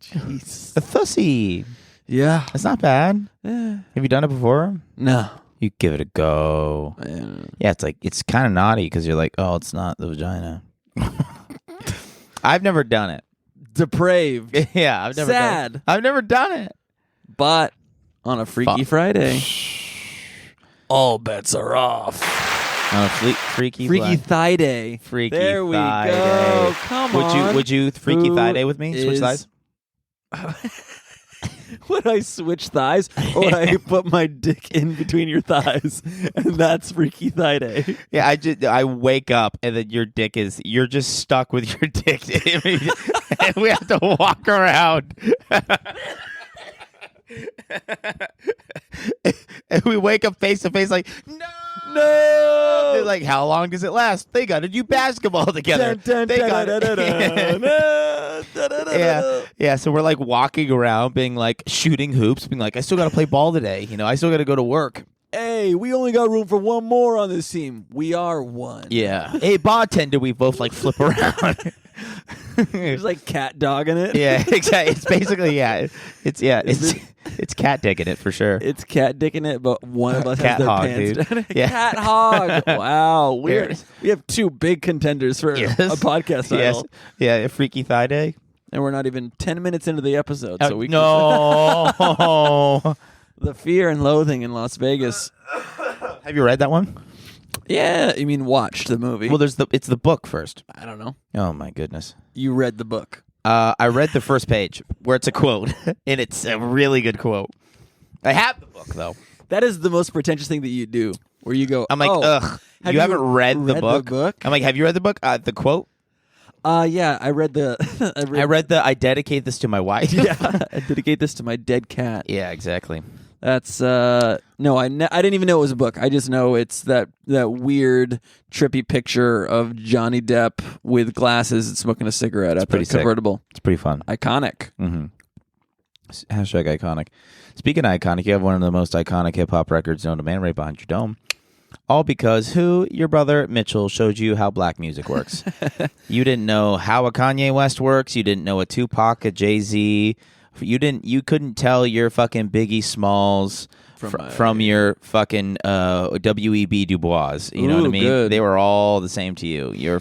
Jeez. A thussy. Yeah. That's not bad. Eh, Have you done it before? no. You give it a go. Yeah, it's kind of naughty because you're like, oh, it's not the vagina. I've never done it. Depraved. Yeah, I've never done Sad. it. I've never done it. But on a Freaky Friday, all bets are off. On a freaky Freaky black- Thigh Day. freaky There we thigh go. day. Come Would on. you freaky Who thigh day with me? Switch is- thighs? Would I switch thighs, or would I put my dick in between your thighs, and that's Freaky Thigh Day? Yeah, I wake up and then you're just stuck with your dick, and we have to walk around. And we wake up face to face like, no. They're like, how long does it last? They got to do basketball together. They got Yeah. So we're like walking around, being like shooting hoops, being like, I still got to play ball today. I still got to go to work. Hey, we only got room for one more on this team. We are one. Yeah. Hey, bartender, we both like flip around. There's like cat dog in it. Yeah, exactly. It's basically it's cat dick in it for sure. It's cat dick in it, but one of us has Cat their hog, pants dude. down. Yeah. Cat hog. Wow, weird. Yes. We have two big contenders for Yes. a podcast title, Yes. Yeah, a freaky thigh day. and we're not even 10 minutes into the episode, so we no. the Fear and Loathing in Las Vegas. Have you read that one? Yeah, you mean watched the movie? Well, it's the book first. I don't know. Oh my goodness. You read the book. I read the first page where it's a quote, and it's a really good quote. I have the book though. That is the most pretentious thing that you do, where you go, I'm like, oh, ugh. You haven't read the book? I'm like, have you read the book? The quote? Yeah, I read the. I read the. I dedicate this to my wife. Yeah, I dedicate this to my dead cat. Yeah, exactly. That's no, I didn't even know it was a book. I just know it's that weird trippy picture of Johnny Depp with glasses and smoking a cigarette at the pretty sick. convertible. It's pretty fun. Iconic. Mm-hmm. Hashtag iconic. Speaking of iconic, you have one of the most iconic hip hop records known to man right behind your dome. All because your brother Mitchell showed you how black music works. You didn't know how a Kanye West works. You didn't know a Tupac, a Jay-Z. You couldn't tell your fucking Biggie Smalls from your fucking W.E.B. Du Bois. You know what I mean? Good. They were all the same to you. You're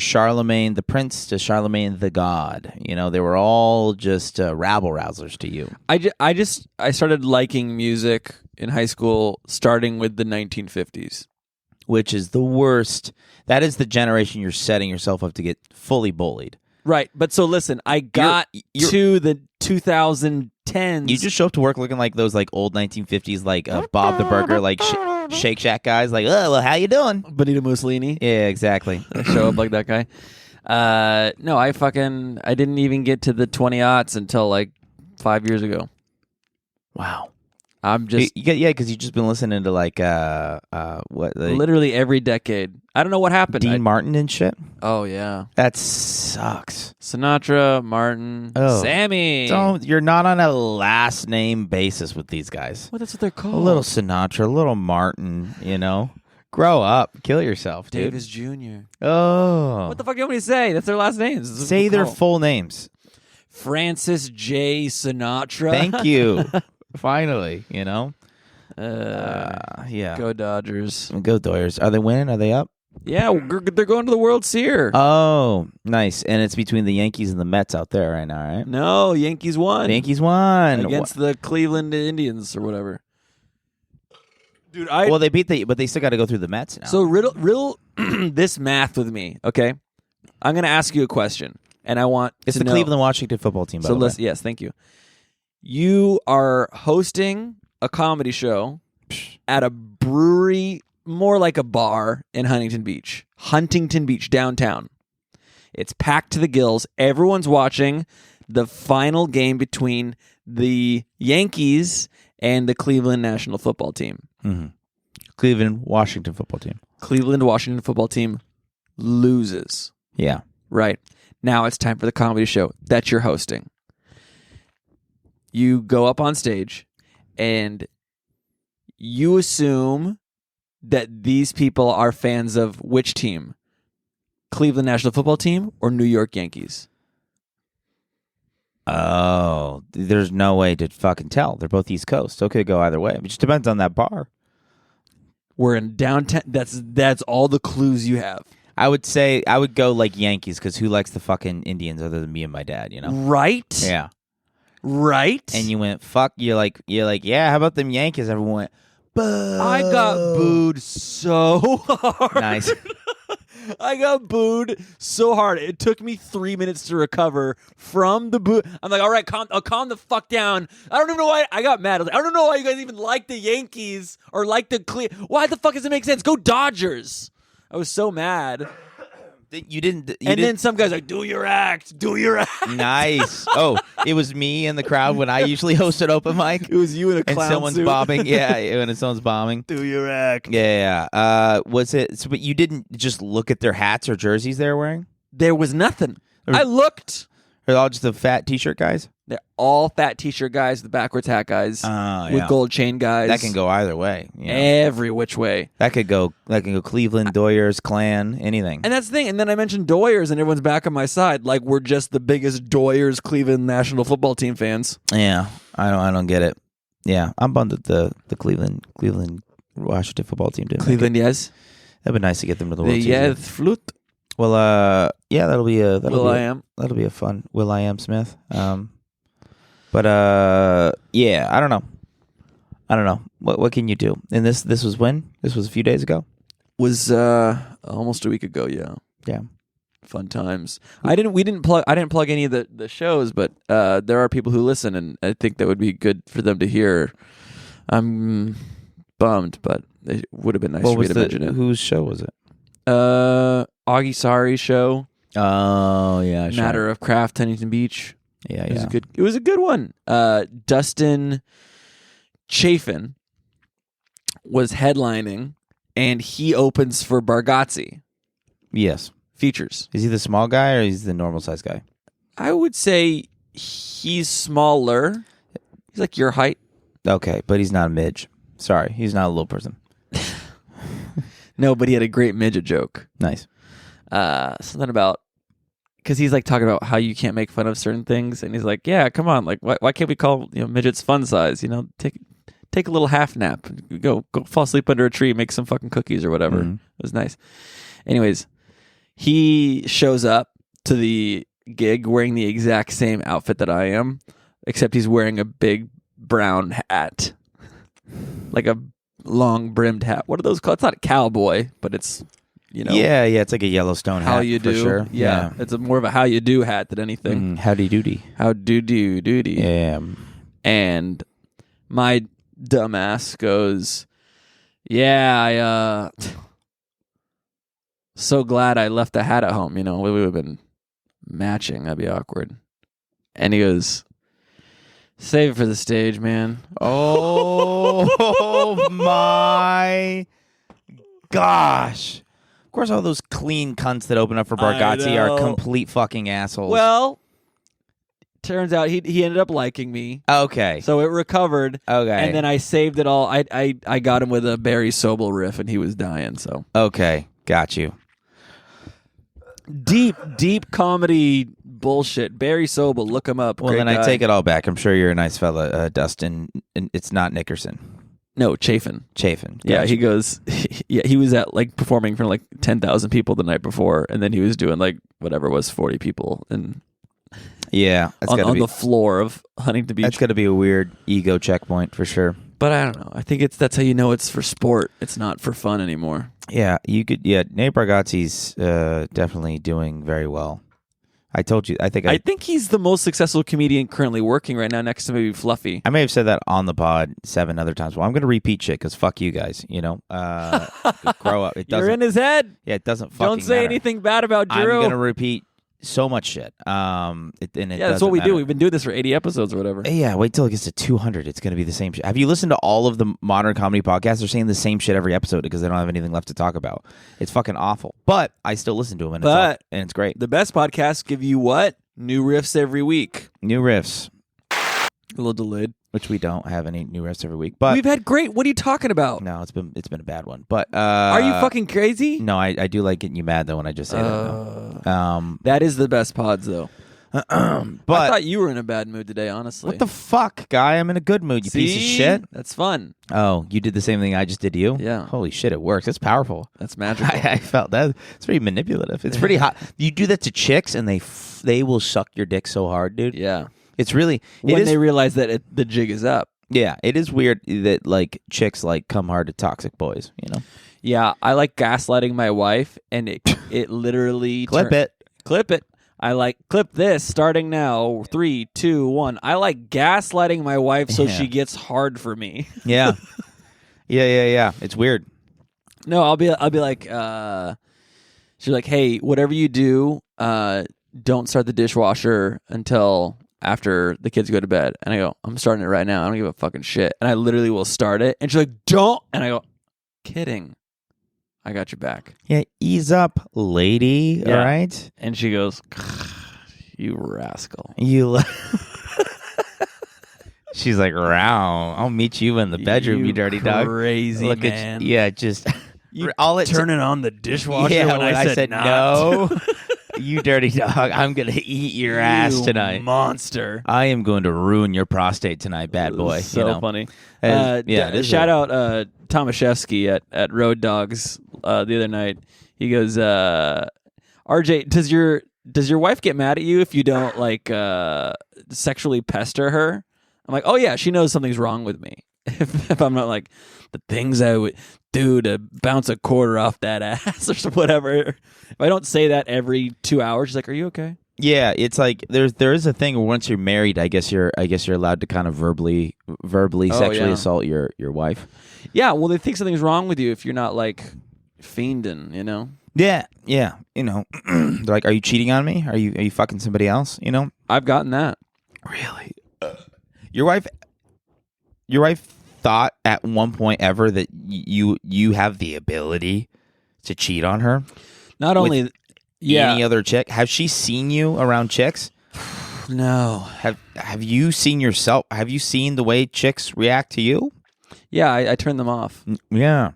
Charlemagne the Prince to Charlemagne the God. You know, they were all just rabble rousers to you. I started liking music in high school, starting with the 1950s, which is the worst. That is the generation you're setting yourself up to get fully bullied. Right, but so listen, I got to the 2010s. You just show up to work looking like those like old 1950s like Bob the Burger like Shake Shack guys. Like, oh well, how you doing, Benito Mussolini? Yeah, exactly. I show up like that guy. No, I didn't even get to the 20-aughts until like 5 years ago. Wow. I'm just because you've just been listening to like literally every decade. I don't know what happened. Dean Martin and shit. Oh yeah, that sucks. Sinatra, Martin, Sammy. You're not on a last name basis with these guys. Well, that's what they're called. A little Sinatra, a little Martin. You know, grow up, kill yourself, dude. Davis Jr. Oh, what the fuck do you want me to say? That's their last names. Say their full names. Francis J. Sinatra. Thank you. Finally, you know. Yeah. Go Dodgers. Go Doyers. Are they winning? Are they up? Yeah, they're going to the World Series. Oh, nice. And it's between the Yankees and the Mets out there right now, right? No, Yankees won. The Yankees won against the Cleveland Indians or whatever. Dude, well, they beat but they still got to go through the Mets now. So riddle this math with me, okay? I'm going to ask you a question, and I want it's to the know. Cleveland Washington football team. By the way. Yes, thank you. You are hosting a comedy show at a brewery, more like a bar in Huntington Beach, downtown. It's packed to the gills. Everyone's watching the final game between the Yankees and the Cleveland National Football Team. Mm-hmm. Cleveland Washington football team. Cleveland Washington football team loses. Yeah. Right. Now it's time for the comedy show that you're hosting. You go up on stage and you assume that these people are fans of which team? Cleveland National Football Team or New York Yankees? Oh, there's no way to fucking tell. They're both East Coast. So it could go either way. It just depends on that bar. We're in downtown. That's all the clues you have. I would say I would go like Yankees because who likes the fucking Indians other than me and my dad, you know? Right? Yeah. Right? And you went, fuck, you're like, yeah, how about them Yankees? Everyone went, boo. I got booed so hard. Nice. I got booed so hard. It took me 3 minutes to recover from the boo. I'm like, all right, calm the fuck down. I don't even know why I got mad. I was like, I don't know why you guys even like the Yankees or like the Why the fuck does it make sense? Go Dodgers. I was so mad. You didn't. Then some guys like, do your act. Nice. Oh, it was me in the crowd when I usually host an open mic. It was you in a clown and someone's suit. bombing. Yeah, when someone's bombing. Do your act. Yeah. Was it? So, but you didn't just look at their hats or jerseys they were wearing? There was nothing. I looked. Are they all just the fat T-shirt guys? They're all fat T-shirt guys, the backwards hat guys, with gold chain guys. That can go either way. You know? Every which way. That can go Cleveland, Doyers, Klan, anything. And that's the thing. And then I mentioned Doyers, and everyone's back on my side. Like we're just the biggest Doyers Cleveland national football team fans. Yeah, I don't get it. Yeah, I'm bummed that the Cleveland Washington football team didn't. Cleveland, yes. That'd be nice to get them to the World Series. Yes, flute. Well, yeah, that'll be a fun Will.i.am Smith. But yeah, I don't know. What can you do? And this was when? This was a few days ago. Was almost a week ago. Yeah. Yeah. Fun times. I didn't plug any of the shows, but there are people who listen, and I think that would be good for them to hear. I'm bummed, but it would have been nice for me to mention it. Whose show was it? Augie Sari's show. Oh yeah, Matter of Craft, Huntington Beach. Yeah, It was a good one. Dustin Chafin was headlining, and he opens for Bargatze. Yes. Features. Is he the small guy or is he the normal size guy? I would say he's smaller. He's like your height. Okay, but he's not a midge. Sorry, he's not a little person. No, but he had a great midget joke. Nice. Something about, because he's like talking about how you can't make fun of certain things, and he's like, "Yeah, come on, like why can't we call midgets fun size? Take a little half nap, go fall asleep under a tree, make some fucking cookies or whatever." Mm-hmm. It was nice. Anyways, he shows up to the gig wearing the exact same outfit that I am, except he's wearing a big brown hat, like a long brimmed hat. What are those called? It's not a cowboy, but it's Yeah, it's like a Yellowstone hat. How you do? For sure. Yeah, it's more of a how you do hat than anything. Howdy doody. How doody. Yeah. And my dumbass goes, "Yeah, so glad I left the hat at home. We would have been matching. That'd be awkward." And he goes, "Save it for the stage, man." Oh my gosh. Of course, all those clean cunts that open up for Bargatze are complete fucking assholes. Well, turns out he ended up liking me. Okay. So it recovered. Okay. And then I saved it all. I got him with a Barry Sobel riff, and he was dying. So okay. Got you. Deep comedy bullshit. Barry Sobel, look him up. Well, Great then guy. I take it all back. I'm sure you're a nice fella, Dustin. And it's not Nickerson. No, Chafin. Gotcha. Yeah, he goes. He was at performing for 10,000 people the night before, and then he was doing whatever it was 40 people, and yeah, on the floor of Huntington Beach. That's got to be a weird ego checkpoint for sure. But I don't know. I think that's how you know it's for sport. It's not for fun anymore. Yeah, you could. Yeah, Nate Bargatze's definitely doing very well. I told you. I think he's the most successful comedian currently working right now, next to maybe Fluffy. I may have said that on the pod 7 other times. Well, I'm going to repeat shit because fuck you guys. Grow up. It doesn't. You're in his head. Yeah, it doesn't. Fucking Don't say matter. anything bad about Drew. I'm going to repeat so much shit. That's what we do. We've been doing this for 80 episodes or whatever. Yeah, wait till it gets to 200. It's going to be the same shit. Have you listened to all of the modern comedy podcasts? They're saying the same shit every episode because they don't have anything left to talk about. It's fucking awful. But I still listen to them, and it's great. The best podcasts give you what? New riffs every week. New riffs. A little delayed. Which we don't have any new riffs every week. But we've had great. What are you talking about? No, it's been a bad one. But are you fucking crazy? No, I do like getting you mad though when I just say that. Though. That is the best pods though. But I thought you were in a bad mood today, honestly. What the fuck, guy? I'm in a good mood, you piece of shit. That's fun. Oh, you did the same thing I just did to you? Yeah. Holy shit, it works. It's powerful. That's magical. I felt that. It's pretty manipulative. It's pretty hot. You do that to chicks, and they will suck your dick so hard, dude. Yeah. It's really... When they realize that the jig is up. Yeah, it is weird that chicks come hard to toxic boys, Yeah, I like gaslighting my wife, and it literally... Clip it. I clip this starting now. 3, 2, 1. I like gaslighting my wife so she gets hard for me. Yeah. Yeah. It's weird. No, I'll be like, she's like, hey, whatever you do, don't start the dishwasher until after the kids go to bed. And I go, I'm starting it right now. I don't give a fucking shit. And I literally will start it. And she's like, don't. And I go, kidding. I got your back. Yeah, ease up, lady. Yeah. All right. And she goes, you rascal. You. She's like, "Wow, I'll meet you in the bedroom, you dirty dog." Crazy Look man. Just You all it turning on the dishwasher when I said not. no. You dirty dog, I'm gonna eat your ass tonight. Monster. I am going to ruin your prostate tonight, bad boy. So funny. Shout out Tomaszewski at Road Dogs the other night. He goes, RJ, does your wife get mad at you if you don't like sexually pester her? I'm like, oh yeah, she knows something's wrong with me. If I'm not like the things I would do to bounce a quarter off that ass or whatever. If I don't say that every 2 hours, she's like, "Are you okay?" Yeah, it's like there is a thing where once you're married, I guess you're allowed to kind of verbally sexually assault your wife. Yeah, well, they think something's wrong with you if you're not like fiending, you know. Yeah. You know, they're like, "Are you cheating on me? Are you fucking somebody else?" You know. I've gotten that. Really? Your wife thought at one point ever that you have the ability to cheat on her? Not only any other chick? Have she seen you around chicks? No. Have you seen yourself? Have you seen the way chicks react to you? Yeah, I turn them off. Yeah.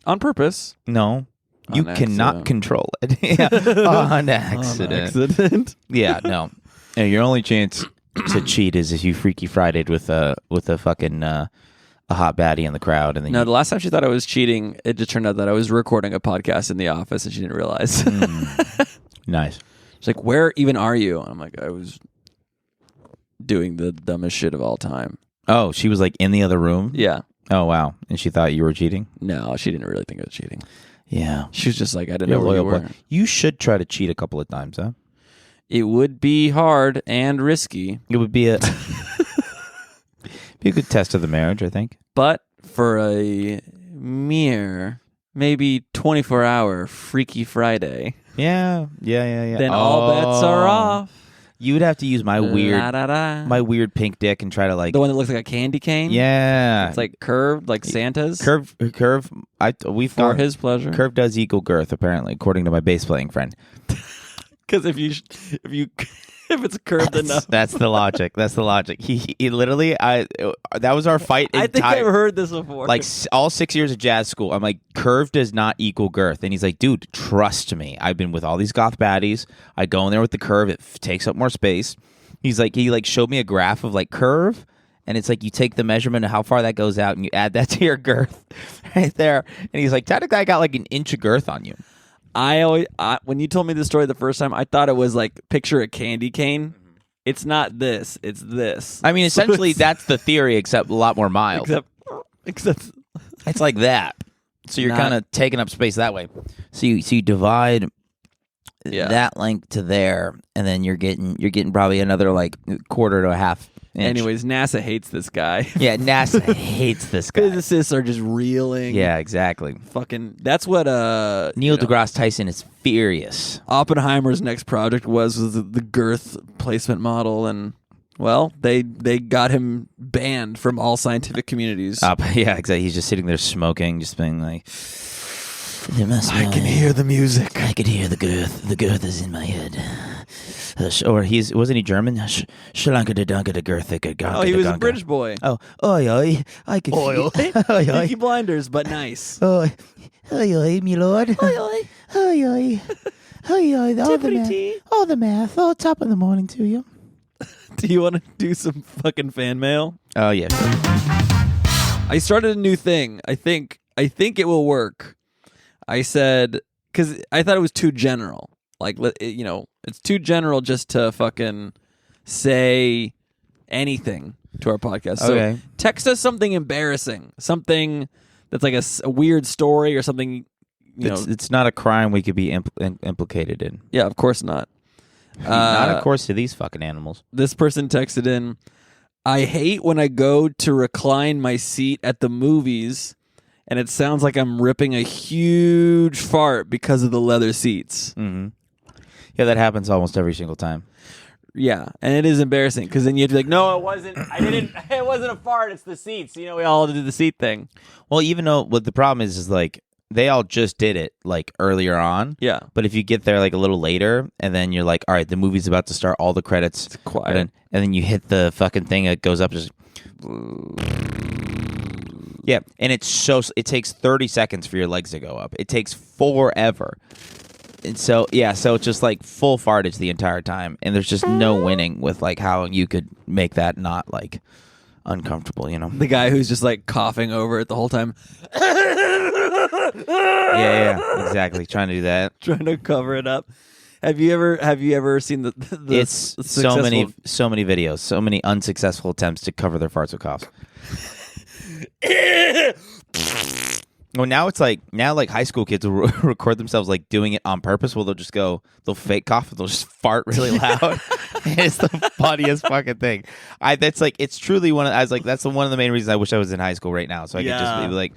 On purpose. No. You cannot control it. Yeah. On accident. Yeah, no. And your only chance to cheat is if you Freaky Friday'd with a fucking a hot baddie in the crowd, and then the last time she thought I was cheating, it just turned out that I was recording a podcast in the office, and she didn't realize. Nice. She's like, "Where even are you?" I'm like, "I was doing the dumbest shit of all time." Oh, she was like in the other room. Yeah. Oh wow, and she thought you were cheating. No, she didn't really think I was cheating. Yeah, she was just like, "I didn't know where you were." You should try to cheat a couple of times, huh? It would be hard and risky. It would be a good test of the marriage, I think. But for a mere maybe 24-hour Freaky Friday. Yeah. Then all bets are off. You would have to use my weird pink dick and try to like the one that looks like a candy cane. Yeah, it's like curved, like Santa's. Curve. We've for his pleasure. Curve does equal girth, apparently, according to my bass playing friend. Because if if it's curved enough, that's the logic. That's the logic. He literally, that was our fight. I think I've heard this before. Like all 6 years of jazz school, I'm like, curve does not equal girth, and he's like, dude, trust me. I've been with all these goth baddies. I go in there with the curve. It takes up more space. He's like, he showed me a graph of like curve, and it's like you take the measurement of how far that goes out, and you add that to your girth right there. And he's like, technically, I got like an inch of girth on you. When you told me this story the first time, I thought it was like picture a candy cane. It's not this. It's this. I mean, essentially, that's the theory, except a lot more mild. Except it's like that. So you're kind of taking up space that way. So you divide that length to there, and then you're getting probably another like quarter to a half inch. Anyways, NASA hates this guy. Yeah, NASA hates this guy. Physicists are just reeling. Yeah, exactly. Fucking. That's what Neil deGrasse Tyson is furious. Oppenheimer's next project was the girth placement model, and well, they got him banned from all scientific communities. Yeah, exactly. He's just sitting there smoking, just being like, I can hear the music. I can hear the girth. The girth is in my head. Or wasn't he German? Shalanka de Dunka de Girth. Oh, he was a British boy. Oh, oi, I can. Oi. Peaky Blinders, but nice. Oi, my lord. Oi. All the math. Oh, top of the morning to you. Do you want to do some fucking fan mail? Oh yeah. I started a new thing. I think it will work. I said because I thought it was too general. Like, it's too general just to fucking say anything to our podcast. So text us something embarrassing, something that's like a weird story or something. It's not a crime we could be implicated in. Yeah, of course not. Not, of course, to these fucking animals. This person texted in, I hate when I go to recline my seat at the movies and it sounds like I'm ripping a huge fart because of the leather seats. Mm-hmm. Yeah, that happens almost every single time. Yeah, and it is embarrassing because then you have to be like, no, it wasn't. It wasn't a fart. It's the seats. We all did the seat thing. Well, even though what the problem is like they all just did it like earlier on. Yeah. But if you get there like a little later and then you're like, all right, the movie's about to start, all the credits, it's quiet, and then you hit the fucking thing that goes up, just Yeah, and it takes 30 seconds for your legs to go up. It takes forever. And so it's just like full fartage the entire time, and there's just no winning with like how you could make that not like uncomfortable, you know. The guy who's just like coughing over it the whole time. Yeah, exactly. Trying to do that. Trying to cover it up. Have you ever seen the It's successful... so many videos, so many unsuccessful attempts to cover their farts with coughs. Well, now high school kids will record themselves like doing it on purpose. Well, they'll fake cough, and they'll just fart really loud. It's the funniest fucking thing. It's truly that's one of the main reasons I wish I was in high school right now, so I could just be like,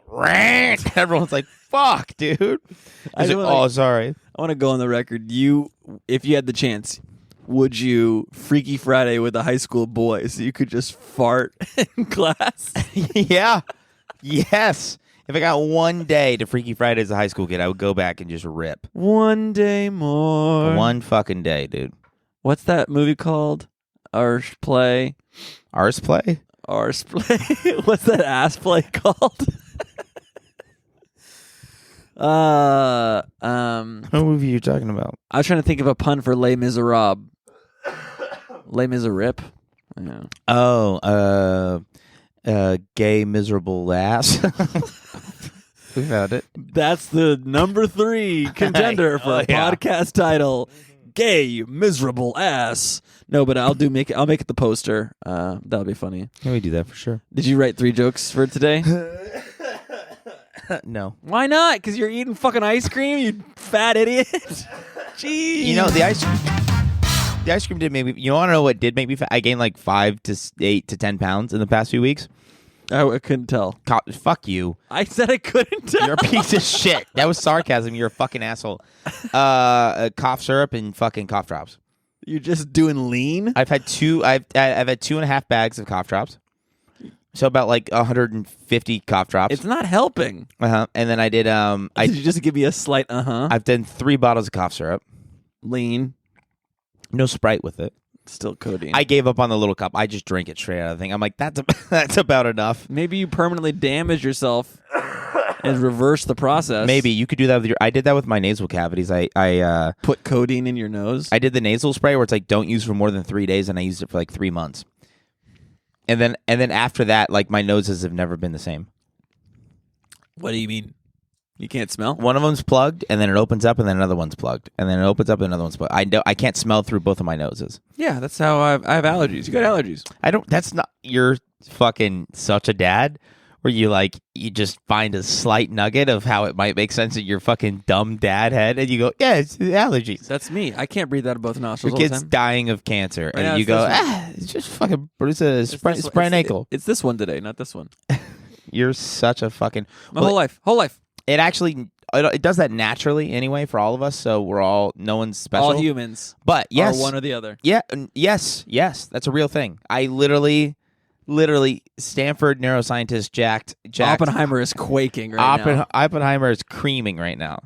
rant. Everyone's like, fuck, dude. Sorry. I want to go on the record. If you had the chance, would you Freaky Friday with a high school boy so you could just fart in class? Yeah. Yes. If I got one day to Freaky Friday as a high school kid, I would go back and just rip. One day more. One fucking day, dude. What's that movie called? Ars Play. Ars Play? Ars Play. What's that ass play called? What movie are you talking about? I was trying to think of a pun for Les Miserables. Les Miserables? Yeah. Oh, gay miserable ass. We found it. That's the number 3 contender for a podcast title. Gay miserable ass. No, but I'll make it the poster. That'll be funny. Can we do that for sure? Did you write 3 jokes for today? No. Why not? Because you're eating fucking ice cream, you fat idiot. Jeez. You know, the ice cream did make me. You want to know what did make me fat? I gained like 5 to 8 to 10 pounds in the past few weeks. I couldn't tell. Fuck you. I said I couldn't tell. You're a piece of shit. That was sarcasm. You're a fucking asshole. Cough syrup and fucking cough drops. You're just doing lean? I've had 2.5 bags of cough drops. So about like 150 cough drops. It's not helping. And then I did. Did you just give me a slight I've done 3 bottles of cough syrup. Lean. No Sprite with it. Still codeine. I gave up on the little cup. I just drank it straight out of the thing. I'm like, that's about enough. Maybe you permanently damage yourself and reverse the process. Maybe you could do that with I did that with my nasal cavities. I put codeine in your nose. I did the nasal spray where it's like don't use for more than 3 days, and I used it for like 3 months. And then after that, like my noses have never been the same. What do you mean? You can't smell? One of them's plugged, and then it opens up, and then another one's plugged, and then it opens up, and another one's plugged. I can't smell through both of my noses. Yeah, that's how I have allergies. You got allergies. I don't. That's not. You're fucking such a dad, where you just find a slight nugget of how it might make sense in your fucking dumb dad head, and you go, yeah, it's allergies. That's me. I can't breathe out of both nostrils. Your kid's dying of cancer, right, and you go, it's just fucking. It's a sprained ankle. It's this one today, not this one. You're such a fucking. My whole life. It actually it does that naturally anyway for all of us. So no one's special. All humans, but yes, are one or the other. Yeah, yes, that's a real thing. I literally, Stanford neuroscientist jacked. Oppenheimer is quaking right now. Oppenheimer is creaming right now.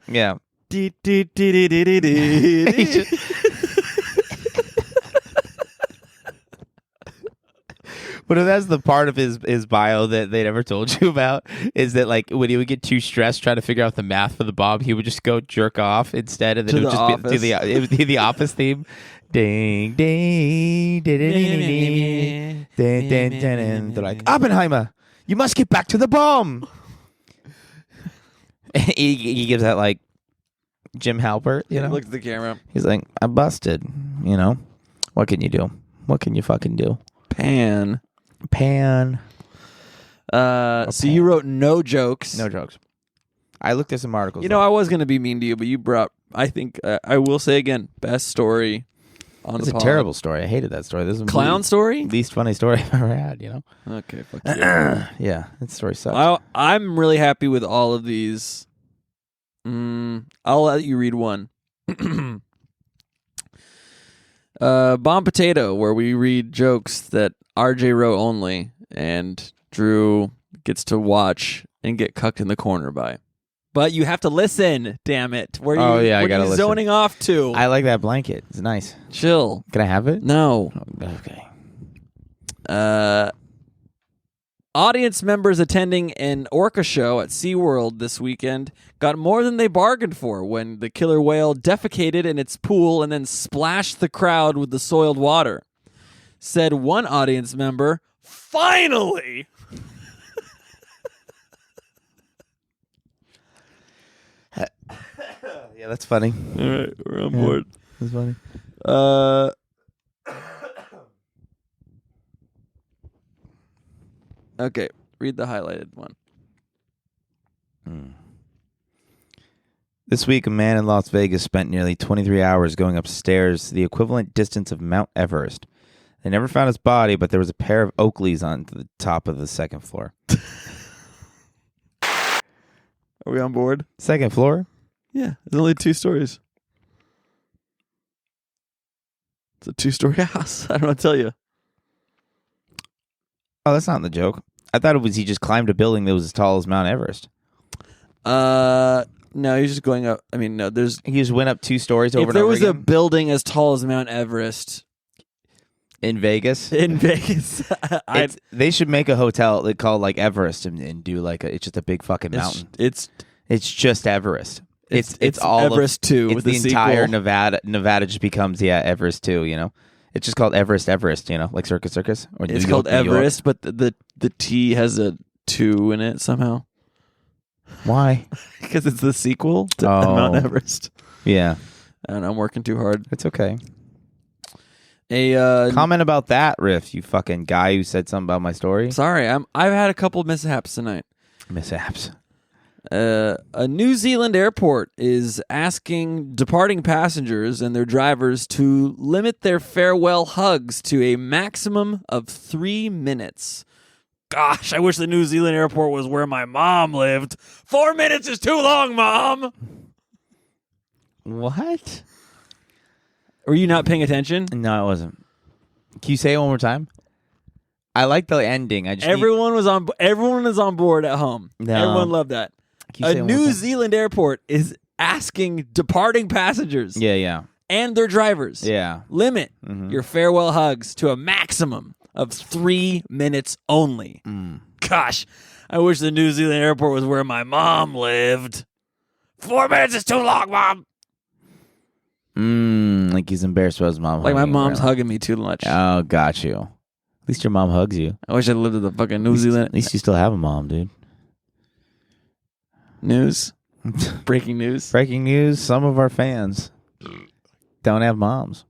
Yeah. But that's the part of his bio that they never told you about, is that like when he would get too stressed trying to figure out the math for the bomb, he would just go jerk off instead, and then it would just be the Office theme. Ding ding ding ding ding ding ding. They're like, Oppenheimer, you must get back to the bomb. he gives that like Jim Halpert, you know. Look at the camera. He's like, I'm busted. You know, what can you do? What can you fucking do? Pan. So you wrote no jokes. No jokes. I looked at some articles. You know, I was going to be mean to you, but you brought, I think, I will say again, best story on the pod. It's a terrible story. I hated that story. This is clown story? Least funny story I've ever had, you know? Okay, fuck you. Yeah, that story sucks. I'm really happy with all of these. I'll let you read one. Bomb Potato, where we read jokes that RJ wrote only, and Drew gets to watch and get cucked in the corner by. But you have to listen, damn it. Where I gotta listen. Zoning off to? I like that blanket. It's nice. Chill. Can I have it? No. Okay. Audience members attending an orca show at SeaWorld this weekend got more than they bargained for when the killer whale defecated in its pool and then splashed the crowd with the soiled water. Said one audience member, "Finally!" Yeah, that's funny. All right, we're on board. That's funny. Okay, read the highlighted one. This week, a man in Las Vegas spent nearly 23 hours going upstairs, the equivalent distance of Mount Everest. They never found his body, but there was a pair of Oakleys on the top of the second floor. Are we on board? Second floor? Yeah, there's only 2 stories. It's a 2-story house. I don't know what to tell you. Oh, that's not the joke. I thought it was he just climbed a building that was as tall as Mount Everest. No, he's just going up. I mean, no, there's... He just went up 2 stories over If and there over was a again? building as tall as Mount Everest In Vegas? in Vegas, They should make a hotel that called like Everest and do like it's just a big fucking mountain. It's just Everest. It's all Everest 2 It's with the the entire sequel. Nevada just becomes Everest 2. You know, it's just called Everest. You know, like Circus. Or It's New called York, New York. Everest, but the T has a 2 in it somehow Why? because it's the sequel to Oh. Mount Everest. Yeah, And I'm working too hard. it's okay. A Comment about that, Riff. You fucking guy who said something about my story. sorry, I've had a couple of mishaps tonight. Mishaps. A New Zealand airport is asking departing passengers and their drivers to limit their farewell hugs to a maximum of 3 minutes. Gosh, I wish the New Zealand airport was where my mom lived. 4 minutes is too long, Mom. What? Were you not paying attention? No, it wasn't. Can you say it one more time? I like the ending. I just Everyone is on board at home. No. Everyone loved that. Can you say A it one more New time? Zealand airport is asking departing passengers Yeah. and their drivers Yeah. limit your farewell hugs to a maximum of 3 minutes only. Gosh, I wish the New Zealand airport was where my mom lived. 4 minutes is too long, Mom. Like he's embarrassed about his mom. Like my hugging him, mom's right? hugging me too much. Oh, got you. At least your mom hugs you. I wish I lived in the fucking New Zealand. At least you still have a mom, dude. News. Breaking news. Breaking news: some of our fans don't have moms.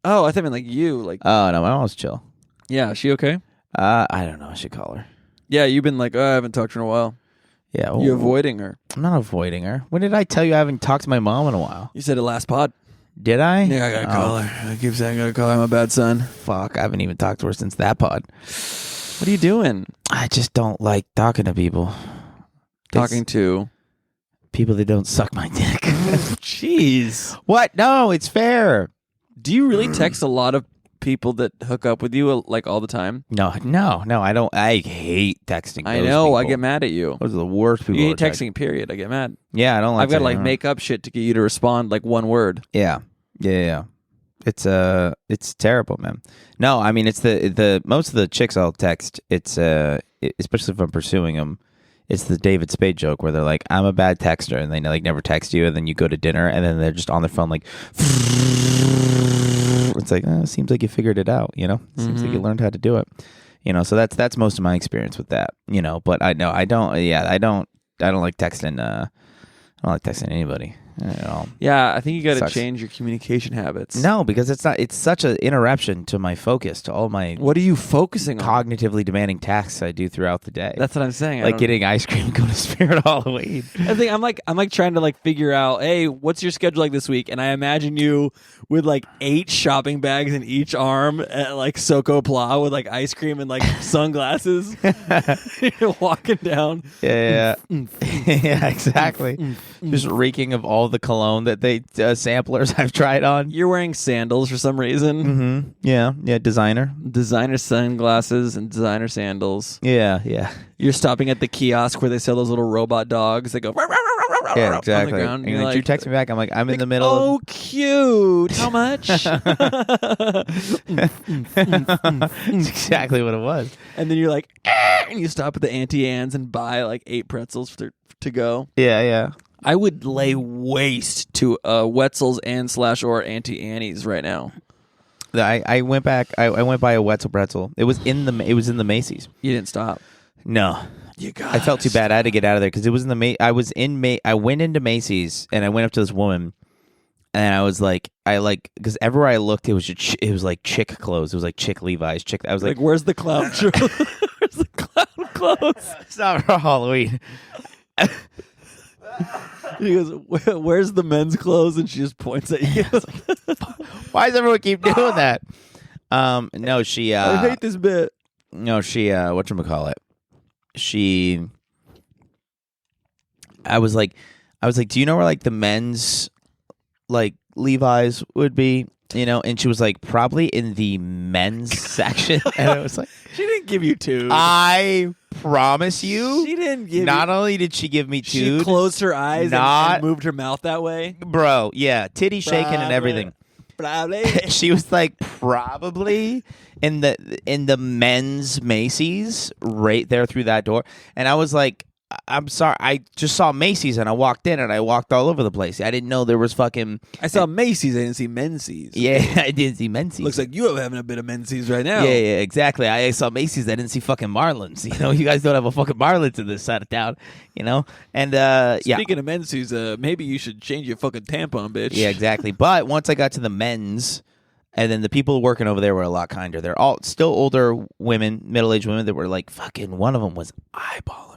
Oh, I thought like you. Like, Oh no, my mom's chill. yeah, is she okay? I don't know. I should call her. Yeah, you've been like, oh, I haven't talked to her in a while. Yeah, You avoiding her? I'm not avoiding her. When did I tell you I haven't talked to my mom in a while? You said it last pod. Did I? Yeah, I gotta call her. I keep saying I gotta call her. I'm a bad son. Fuck, I haven't even talked to her since that pod. What are you doing? I just don't like talking to people. Talking to people that don't suck my dick. Jeez. What? No, it's fair. Do you really text a lot of people that hook up with you like all the time? No, I don't. I hate texting. I those know. people. I get mad at you. Those are the worst people. You hate to text. texting, period. I get mad. Yeah, I don't like I've got to like texting. make up shit to get you to respond like one word. Yeah. It's terrible, man. No, I mean it's the most of the chicks I'll text. It's especially if I'm pursuing them. It's the David Spade joke where they're like, "I'm a bad texter," and they like never text you, and then you go to dinner, and then they're just on their phone like. It's like, seems like you figured it out, you know. Seems like you learned how to do it, you know. So that's most of my experience with that, you know. But I don't like texting. I don't like texting anybody at all. Yeah, I think you got to Sucks. change your communication habits. No, because it's not. It's such an interruption to my focus, to all my What are you focusing on? cognitively demanding tasks I do throughout the day. That's what I'm saying. like getting ice cream and going to Spirit Halloween. I think I'm like trying to like figure out, hey, what's your schedule like this week? And I imagine you with like 8 shopping bags in each arm at like Soko Pla with like ice cream and like sunglasses. You're walking down. Yeah, yeah, exactly. Just reeking of all the cologne that they samplers I've tried on. You're wearing sandals for some reason. Mm-hmm. Yeah, designer. Designer sunglasses and designer sandals. Yeah. You're stopping at the kiosk where they sell those little robot dogs that go. "Row, row, row, row, Yeah, exactly. on the ground. And You're then you like, text me back. I'm like, I'm in the middle. oh, cute. How much? That's exactly what it was. And then you're like, and you stop at the Auntie Anne's and buy like 8 pretzels to go. Yeah. I would lay waste to Wetzel's and / or Auntie Annie's right now. I went back. I went by a Wetzel pretzel. It was in the Macy's. You didn't stop. No. You got. I felt too bad. I had to get out of there because it was in the I went into Macy's and I went up to this woman and I was like, because everywhere I looked, it was like chick clothes. It was like chick Levi's. Chick. I was like, where's the clown? Where's the clown clothes? It's not for Halloween. He goes, where's the men's clothes? And she just points at you. Why does everyone keep doing that? No, she. I hate this bit. No, she. Whatchamacallit? She. I was like, do you know where like the men's, like Levi's would be? You know, and she was like, probably in the men's section. And I was like, she didn't give you 2. I promise you, She didn't give. Not only did she give me 2, she closed her eyes and moved her mouth that way, bro. Yeah, titty shaking and everything. Probably. She was like, probably in the men's Macy's right there through that door, and I was like, I'm sorry, I just saw Macy's and I walked in and I walked all over the place. I didn't know there was fucking. I saw Macy's. I didn't see Menzies. Yeah, I didn't see Menzies. Looks like you are having a bit of Menzies right now. Yeah, exactly. I saw Macy's. I didn't see fucking Marlins. You know, you guys don't have a fucking Marlins in this side of town. You know, and Speaking of Menzies, maybe you should change your fucking tampon, bitch. Yeah, exactly. But once I got to the men's, and then the people working over there were a lot kinder. They're all still older women, middle-aged women that were like fucking. One of them was eyeballing.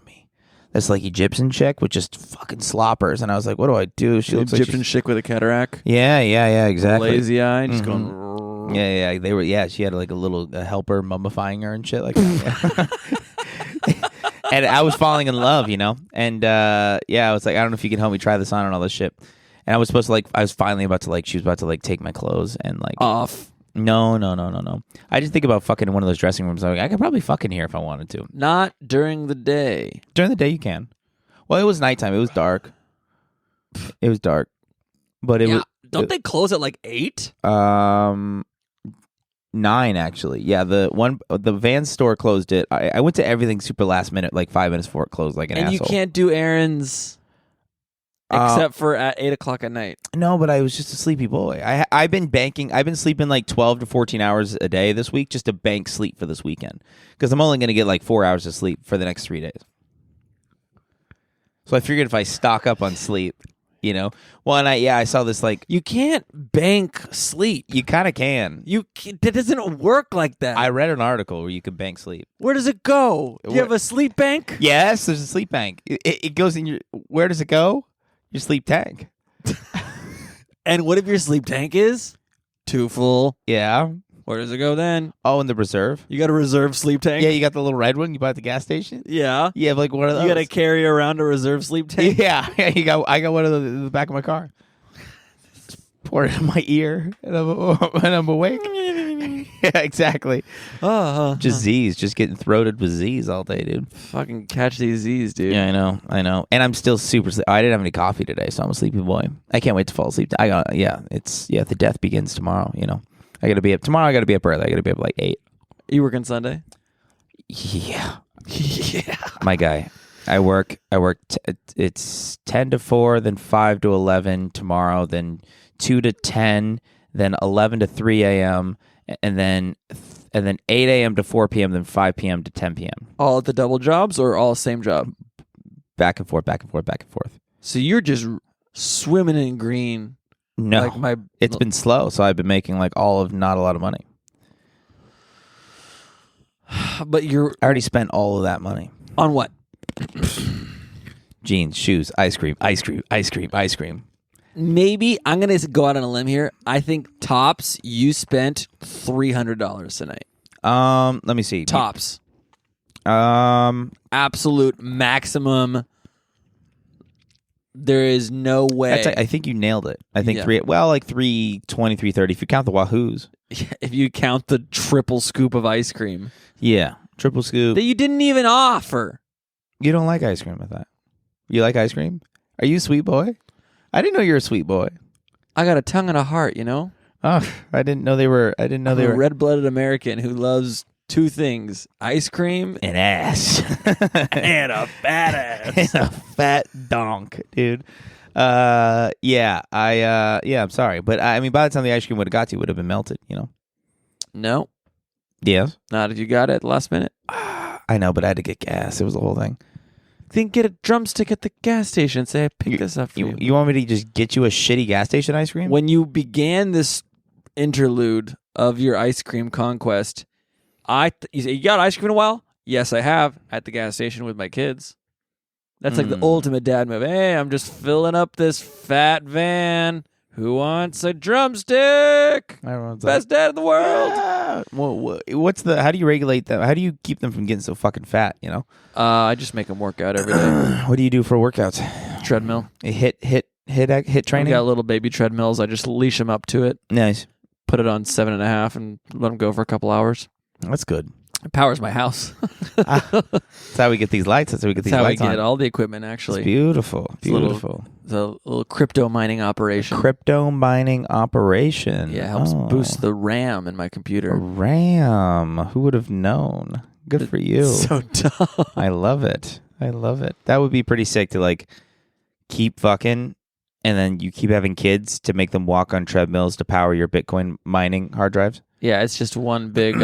This like Egyptian chick with just fucking sloppers, and I was like, "What do I do?" She looks Egyptian like chick with a cataract. Yeah, exactly. Lazy eye, just going. Yeah. They were. Yeah, she had like a little helper mummifying her and shit like that. Yeah. And I was falling in love, you know. And I was like, I don't know if you can help me try this on and all this shit. And I was supposed to like, I was finally about to like, she was about to like take my clothes and like off. No. I just think about fucking in one of those dressing rooms. I'm like, I could probably fuck in here if I wanted to. Not during the day. During the day, you can. Well, it was nighttime. It was dark. But it was. Don't they close at like 8? 9 actually. Yeah, the Vans store closed it. I went to everything super last minute, like 5 minutes before it closed, like an asshole. And you can't do errands. Except for at 8 o'clock at night. No, but I was just a sleepy boy. I've been banking. I've been sleeping like 12 to 14 hours a day this week just to bank sleep for this weekend. Because I'm only going to get like 4 hours of sleep for the next 3 days. So I figured if I stock up on sleep, you know. Well, and I saw this like. You can't bank sleep. You kind of can. That doesn't work like that. I read an article where you can bank sleep. Where does it go? Do you have a sleep bank? Yes, there's a sleep bank. It goes in your. Where does it go? Your sleep tank. And what if your sleep tank is too full? Yeah. Where does it go then? Oh, in the reserve. You got a reserve sleep tank? Yeah, you got the little red one you buy at the gas station? Yeah. You have like one of those. You got to carry around a reserve sleep tank? Yeah. I got one of those in the back of my car. Pour it in my ear and I'm awake. Yeah, exactly. Just Z's. Just getting throated with Z's all day, dude. Fucking catch these Z's, dude. Yeah, I know. And I'm still super sleepy. I didn't have any coffee today, so I'm a sleepy boy. I can't wait to fall asleep. The death begins tomorrow, you know. I got to be up tomorrow. I got to be up early. I got to be up like 8. You working Sunday? Yeah. My guy. I work. It's 10 to 4, then 5 to 11 tomorrow, then 2 to 10, then 11 to 3 a.m., and then 8 a.m. to 4 p.m., then 5 p.m. to 10 p.m. All at the double jobs or all same job? Back and forth. So you're just swimming in green. No, like it's been slow, so I've been making like not a lot of money. But I already spent all of that money. On what? Jeans, shoes, ice cream. Maybe I'm going to go out on a limb here. I think tops, you spent $300 tonight. Let me see. Tops. Absolute maximum. There is no way. I think you nailed it. I think 320, 330 if you count the Wahoos. If you count the triple scoop of ice cream. Yeah, triple scoop. That you didn't even offer. You don't like ice cream, I thought. You like ice cream? Are you a sweet boy? I didn't know you were a sweet boy. I got a tongue and a heart, you know? Oh, I didn't know they were. I'm a red-blooded American who loves two things: ice cream an ass and a fat ass. and a fat donk, dude. Yeah, I'm sorry, but I mean, by the time the ice cream would have got to you, it would have been melted, you know? No, Yes. not if you got it at the last minute. I know, but I had to get gas. It was the whole thing. Then get a drumstick at the gas station and say, I picked this up for you. You want me to just get you a shitty gas station ice cream? When you began this interlude of your ice cream conquest, you say, you got ice cream in a while? Yes, I have, at the gas station with my kids. That's like the ultimate dad move. Hey, I'm just filling up this fat van. Who wants a drumstick? Best dad in the world. How do you regulate them? How do you keep them from getting so fucking fat, you know? I just make them work out every day. What do you do for workouts? Treadmill. Hit training? We got little baby treadmills. I just leash them up to it. Nice. Put it on 7.5 and let them go for a couple hours. That's good. It powers my house. That's how we get these lights. That's how we get these lights on. That's how we get all the equipment, actually. It's beautiful. Beautiful. It's a little crypto mining operation. Crypto mining operation. Yeah, it helps boost the RAM in my computer. RAM. Who would have known? Good for you. So dumb. I love it. That would be pretty sick to like keep fucking and then you keep having kids to make them walk on treadmills to power your Bitcoin mining hard drives. Yeah, it's just one big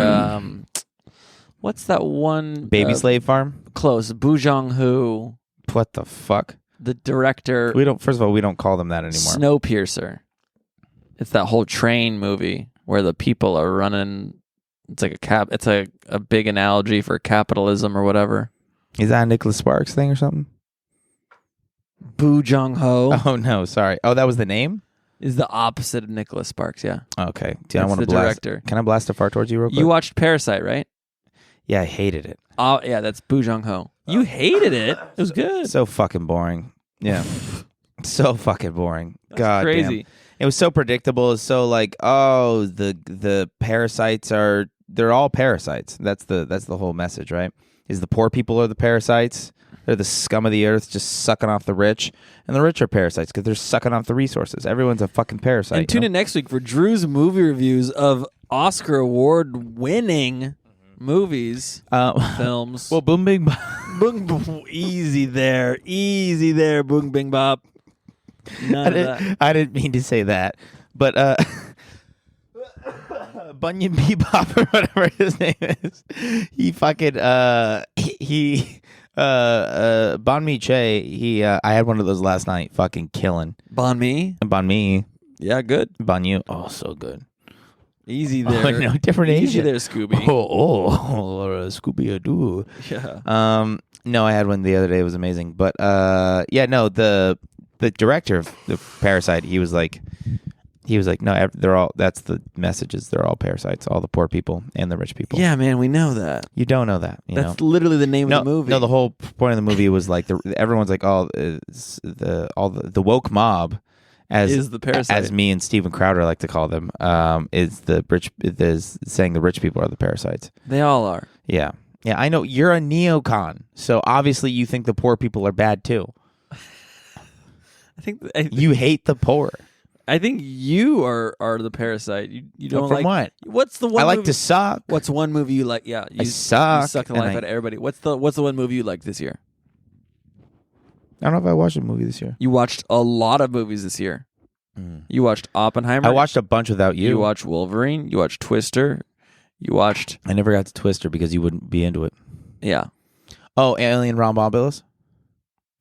what's that one baby slave farm? Close. Boo Jong-ho. What the fuck? The director. First of all, we don't call them that anymore. Snowpiercer. It's that whole train movie where the people are running. It's like it's a big analogy for capitalism or whatever. Is that a Nicholas Sparks thing or something? Boo Jong-ho. Oh no, sorry. Oh, that was the name? Is the opposite of Nicholas Sparks, yeah. Okay. Dude, I want to blast. Director. Can I blast a fart towards you real quick? You watched Parasite, right? Yeah, I hated it. Oh, yeah, that's Boo Jong-ho. You hated it? It was good. So fucking boring. Yeah. So fucking boring. That's God crazy. Damn. It was so predictable. It's so like, oh, the parasites they're all parasites. That's the whole message, right? Is the poor people are the parasites. They're the scum of the earth just sucking off the rich. And the rich are parasites because they're sucking off the resources. Everyone's a fucking parasite. And tune in next week for Drew's movie reviews of Oscar Award winning movies, films. Well, Boom Bing Bop. Easy there, Boom Bing Bop. I didn't mean to say that, but Bunyan Bebop or whatever his name is, he fucking Bon Mi Che. I had one of those last night. Fucking killing. Bon Mi. Yeah, good. Bon You. Oh, so good. Easy there. Oh, no, different Asian. Easy there, Scooby. Scooby Doo. Yeah. No, I had one the other day. It was amazing. But yeah, no, the director of the Parasite, he was like, no, they're all. That's the messages. They're all parasites. All the poor people and the rich people. Yeah, man, we know that. You don't know that. That's literally the name of the movie. No, the whole point of the movie was like everyone's like, oh, the woke mob. Is the parasite. As me and Steven Crowder like to call them, is saying the rich people are the parasites. They all are. Yeah. Yeah, I know. You're a neocon, so obviously you think the poor people are bad too. I think you hate the poor. I think you are the parasite. You don't from like what? What's the one? I like to suck. What's one movie you like? Yeah, I suck. You suck the life out of everybody. What's the one movie you liked this year? I don't know if I watched a movie this year. You watched a lot of movies this year. You watched Oppenheimer. I watched a bunch without you. You watched Wolverine. You watched Twister. You watched... I never got to Twister because you wouldn't be into it. Yeah. Oh, Alien Rombobilus?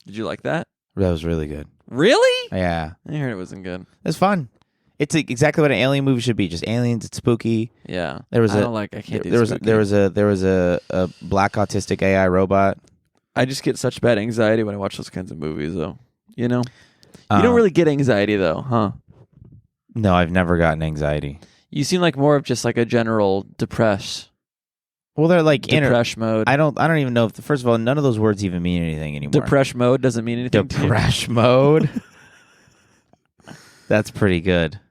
Did you like that? That was really good. Really? Yeah. I heard it wasn't good. It's fun. It's exactly what an alien movie should be. Just aliens. It's spooky. Yeah. There was I can't do spooky. There was a black autistic AI robot. I just get such bad anxiety when I watch those kinds of movies, though. You know? You don't really get anxiety, though, huh? No, I've never gotten anxiety. You seem like more of just like a general depress. Well, they're like depress mode. I don't even know if first of all, none of those words even mean anything anymore. Depress mode doesn't mean anything. Depress mode. That's pretty good.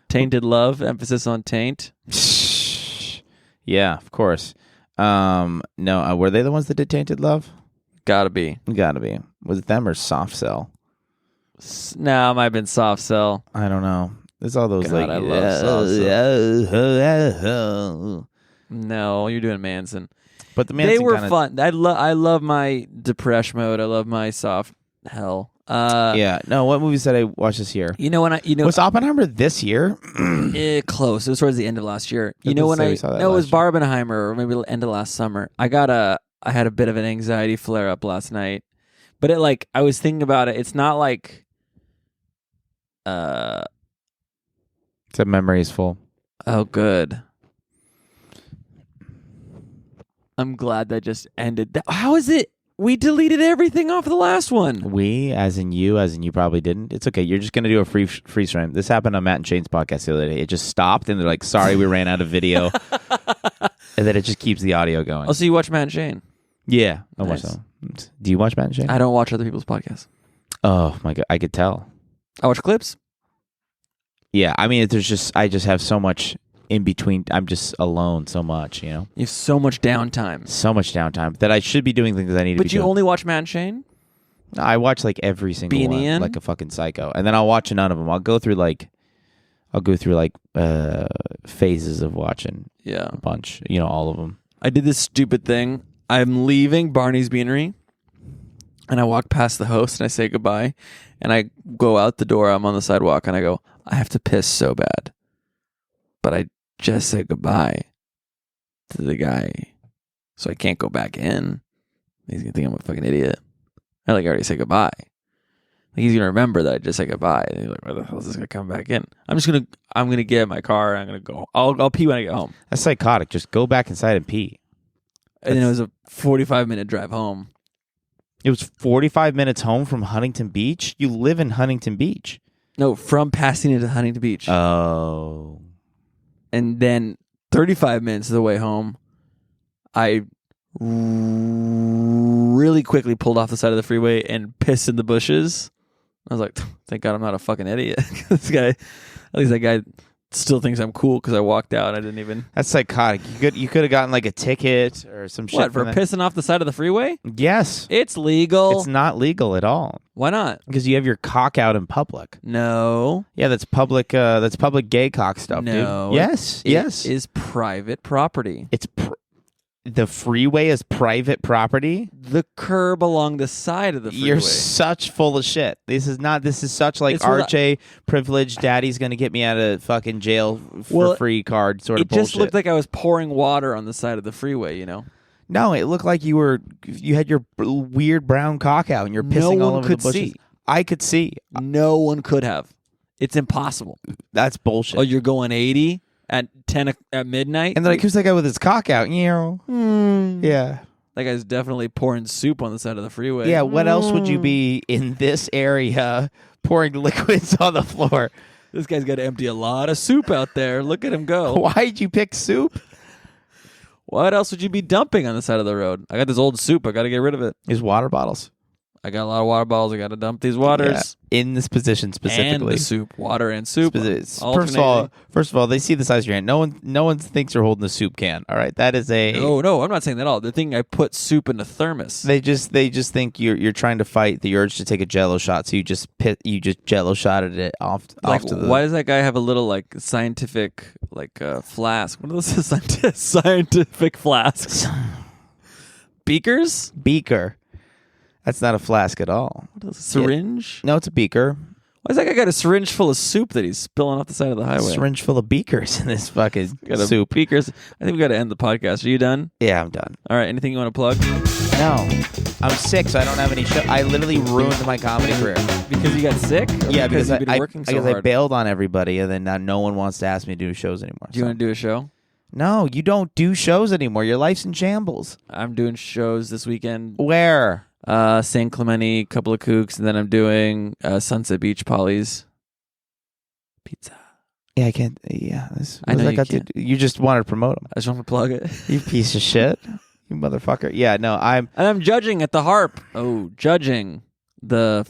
Tainted love, emphasis on taint. Yeah, of course. No, were they the ones that did Tainted Love? Gotta be. Was it them or Soft Cell? No, it might have been soft sell. I don't know. There's all those God, like. I love salsa. No, you're doing Manson. But the Manson They were kinda, fun. I love my depression mode. I love my soft hell. Yeah. No. What movies did I watch this year? You know when Was Oppenheimer this year? Close. It was towards the end of last year. You I know was when gonna say we saw that no, it was last Barbenheimer or maybe the end of last summer. I had a bit of an anxiety flare up last night, but I was thinking about it. It's not like, That memory is full. oh, good. I'm glad that just ended. How is it? We deleted everything off the last one. We, as in you probably didn't. It's okay. You're just going to do a freeze frame. This happened on Matt and Shane's podcast the other day. It just stopped, and they're like, sorry, we ran out of video. And then it just keeps the audio going. Oh, so you watch Matt and Shane? Yeah. I watch Nice. them. Do you watch Matt and Shane? I don't watch other people's podcasts. Oh, my God. I could tell. I watch clips. Yeah. I mean, I just have so much in between. I'm just alone so much, you know? You have so much downtime. So much downtime that I should be doing things I need to be But you doing. only watch Matt and Shane? I watch like every single Being one, Ian? like a fucking psycho, and then I'll watch none of them. I'll go through phases of watching Yeah. a bunch, you know, all of them. I did this stupid thing. I'm leaving Barney's Beanery, and I walk past the host, and I say goodbye, and I go out the door. I'm on the sidewalk, and I go, I have to piss so bad. But I just said goodbye to the guy, so I can't go back in. He's going to think I'm a fucking idiot. I already said goodbye. He's gonna remember that I just said goodbye. And he's like, "Where the hell is this gonna come back in?" I'm gonna get in my car. And I'm gonna go. I'll pee when I get home. That's psychotic. Just go back inside and pee. And then it was a 45-minute drive home. It was 45 minutes home from Huntington Beach. You live in Huntington Beach. No, from Pasadena to Huntington Beach. Oh. And then 35 minutes of the way home, I really quickly pulled off the side of the freeway and pissed in the bushes. I was like, thank God I'm not a fucking idiot. This guy, at least that guy still thinks I'm cool because I walked out. I didn't even. That's psychotic. You could have gotten like a ticket or some shit. What, for pissing off the side of the freeway? Yes. It's legal. It's not legal at all. Why not? Because you have your cock out in public. No. Yeah, that's public. That's public gay cock stuff, No. dude. Yes. Yes. It is private property. It's the freeway is private property. The curb along the side of the freeway. You're such full of shit. This is such like It's what RJ privileged. Daddy's gonna get me out of fucking jail for free card sort of It bullshit. just looked like I was pouring water on the side of the freeway, you know? No, it looked like you had your weird brown cock out and you're pissing all over the bushes. See. I could see. No one could have. It's impossible. That's bullshit. Oh, you're going 80 at 10 at midnight? And they're like, who's that guy with his cock out? Yeah. That guy's definitely pouring soup on the side of the freeway. Yeah, what else would you be in this area pouring liquids on the floor? This guy's got to empty a lot of soup out there. Look at him go. Why'd you pick soup? What else would you be dumping on the side of the road? I got this old soup. I got to get rid of it. His water bottles. I got a lot of water bottles. I got to dump these waters. Yeah, in this position specifically. And the soup. Water and soup. First of all, they see the size of your hand. No one thinks you're holding a soup can. All right, that is a. No, I'm not saying that at all. They're thinking I put soup in a thermos. They just think you're trying to fight the urge to take a Jello shot, so you just Jello shotted it off. Like, off to the, why does that guy have a little scientific flask? What are those scientific flasks? Beakers? beaker? That's not a flask at all. What is it, syringe? No, it's a beaker. Why's that guy got a syringe full of soup that he's spilling off the side of the highway? Syringe full of beakers in this fucking Got a soup. Beakers. I think we got to end the podcast. Are you done? Yeah, I'm done. All right. Anything you want to plug? No, I'm sick, so I don't have any show. I literally ruined my comedy career. Because you got sick? Or Yeah, because because you've been working so because hard. I bailed on everybody, and then now no one wants to ask me to do shows anymore. Do you want to do a show? No, you don't do shows anymore. Your life's in shambles. I'm doing shows this weekend. Where? San Clemente, couple of kooks, and then I'm doing Sunset Beach Polly's Pizza. Yeah, I can't. Yeah, I know you can't. You just wanted to promote them. I just want to plug it. You piece of shit. You motherfucker. Yeah, no, And I'm judging at the Harp. Oh, judging the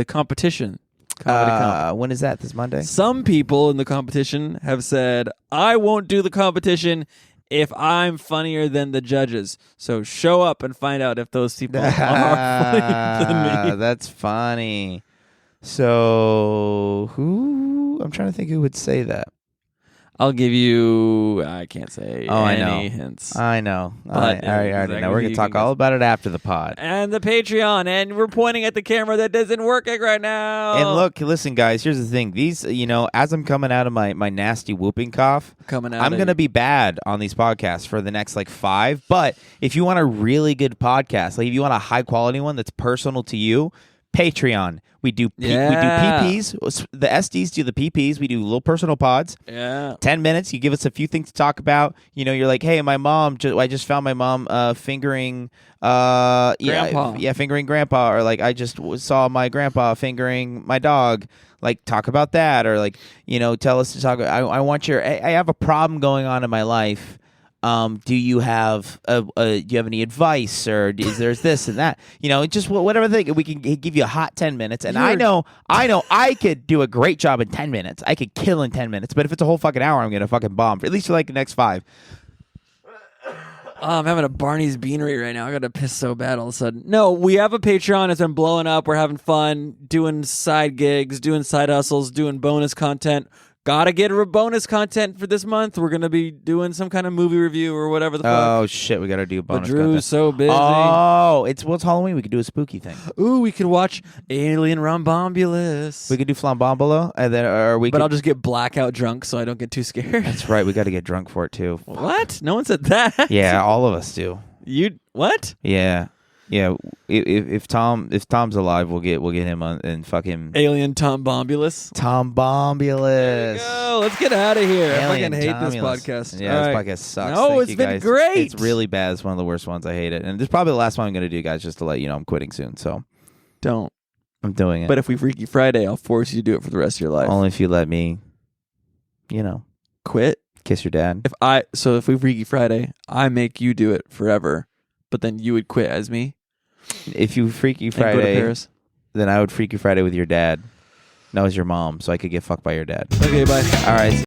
competition. Comedy comp. when is that? This Monday? Some people in the competition have said, I won't do the competition if I'm funnier than the judges. So show up and find out if those people are funnier than me. That's funny. So I'm trying to think who would say that. I'll give you. I can't say I any know. hints. I know. But I already know. We're going to talk all about it after the pod. And the Patreon, and we're pointing at the camera that isn't working right now. And look, listen, guys, here's the thing. These, as I'm coming out of my nasty whooping cough, I'm going to be bad on these podcasts for the next, 5. But if you want a really good podcast, if you want a high-quality one that's personal to you, Patreon. We do PPs. The SDs do the PPs. We do little personal pods. Yeah. 10 minutes. You give us a few things to talk about. You're like, hey, my mom. I just found my mom fingering. Grandpa. Fingering grandpa. Or I just saw my grandpa fingering my dog. Talk about that. Or tell us to talk. I want I have a problem going on in my life. Do you have any advice, or is there's this and that? Just whatever thing. We can give you a hot 10 minutes, and I know I could do a great job in 10 minutes. I could kill in 10 minutes, but if it's a whole fucking hour, I'm gonna fucking bomb. At least for the next 5. I'm having a Barney's Beanery right now. I got to piss so bad all of a sudden. No, we have a Patreon. It's been blowing up. We're having fun, doing side gigs, doing side hustles, doing bonus content. Gotta get a bonus content for this month. We're gonna be doing some kind of movie review or whatever the fuck. Oh shit, we gotta do bonus but Drew's content. So busy. Oh, it's Halloween. We could do a spooky thing. Ooh, we could watch Alien Rombombulus. We could do Flambombolo, and then I'll just get blackout drunk so I don't get too scared. That's right. We got to get drunk for it too. What? No one said that. Yeah, all of us do. You what? Yeah. Yeah, if Tom's alive, we'll get him on and fucking Alien Tom Bombulus. Tom Bombulus. Go. Let's get out of here. Alien I fucking hate Tomulus. this podcast. Yeah, this podcast sucks. No, Thank it's you, been guys. great. It's really bad. It's one of the worst ones. I hate it, and this is probably the last one I'm going to do, guys. Just to let you know, I'm quitting soon. So don't. I'm doing it. But if we Freaky Friday, I'll force you to do it for the rest of your life. Only if you let me. Quit. Kiss your dad. If we Freaky Friday, I make you do it forever, but then you would quit as me. If you Freaky Friday, then I would Freaky Friday with your dad. No, as your mom, so I could get fucked by your dad. Okay, bye. All right.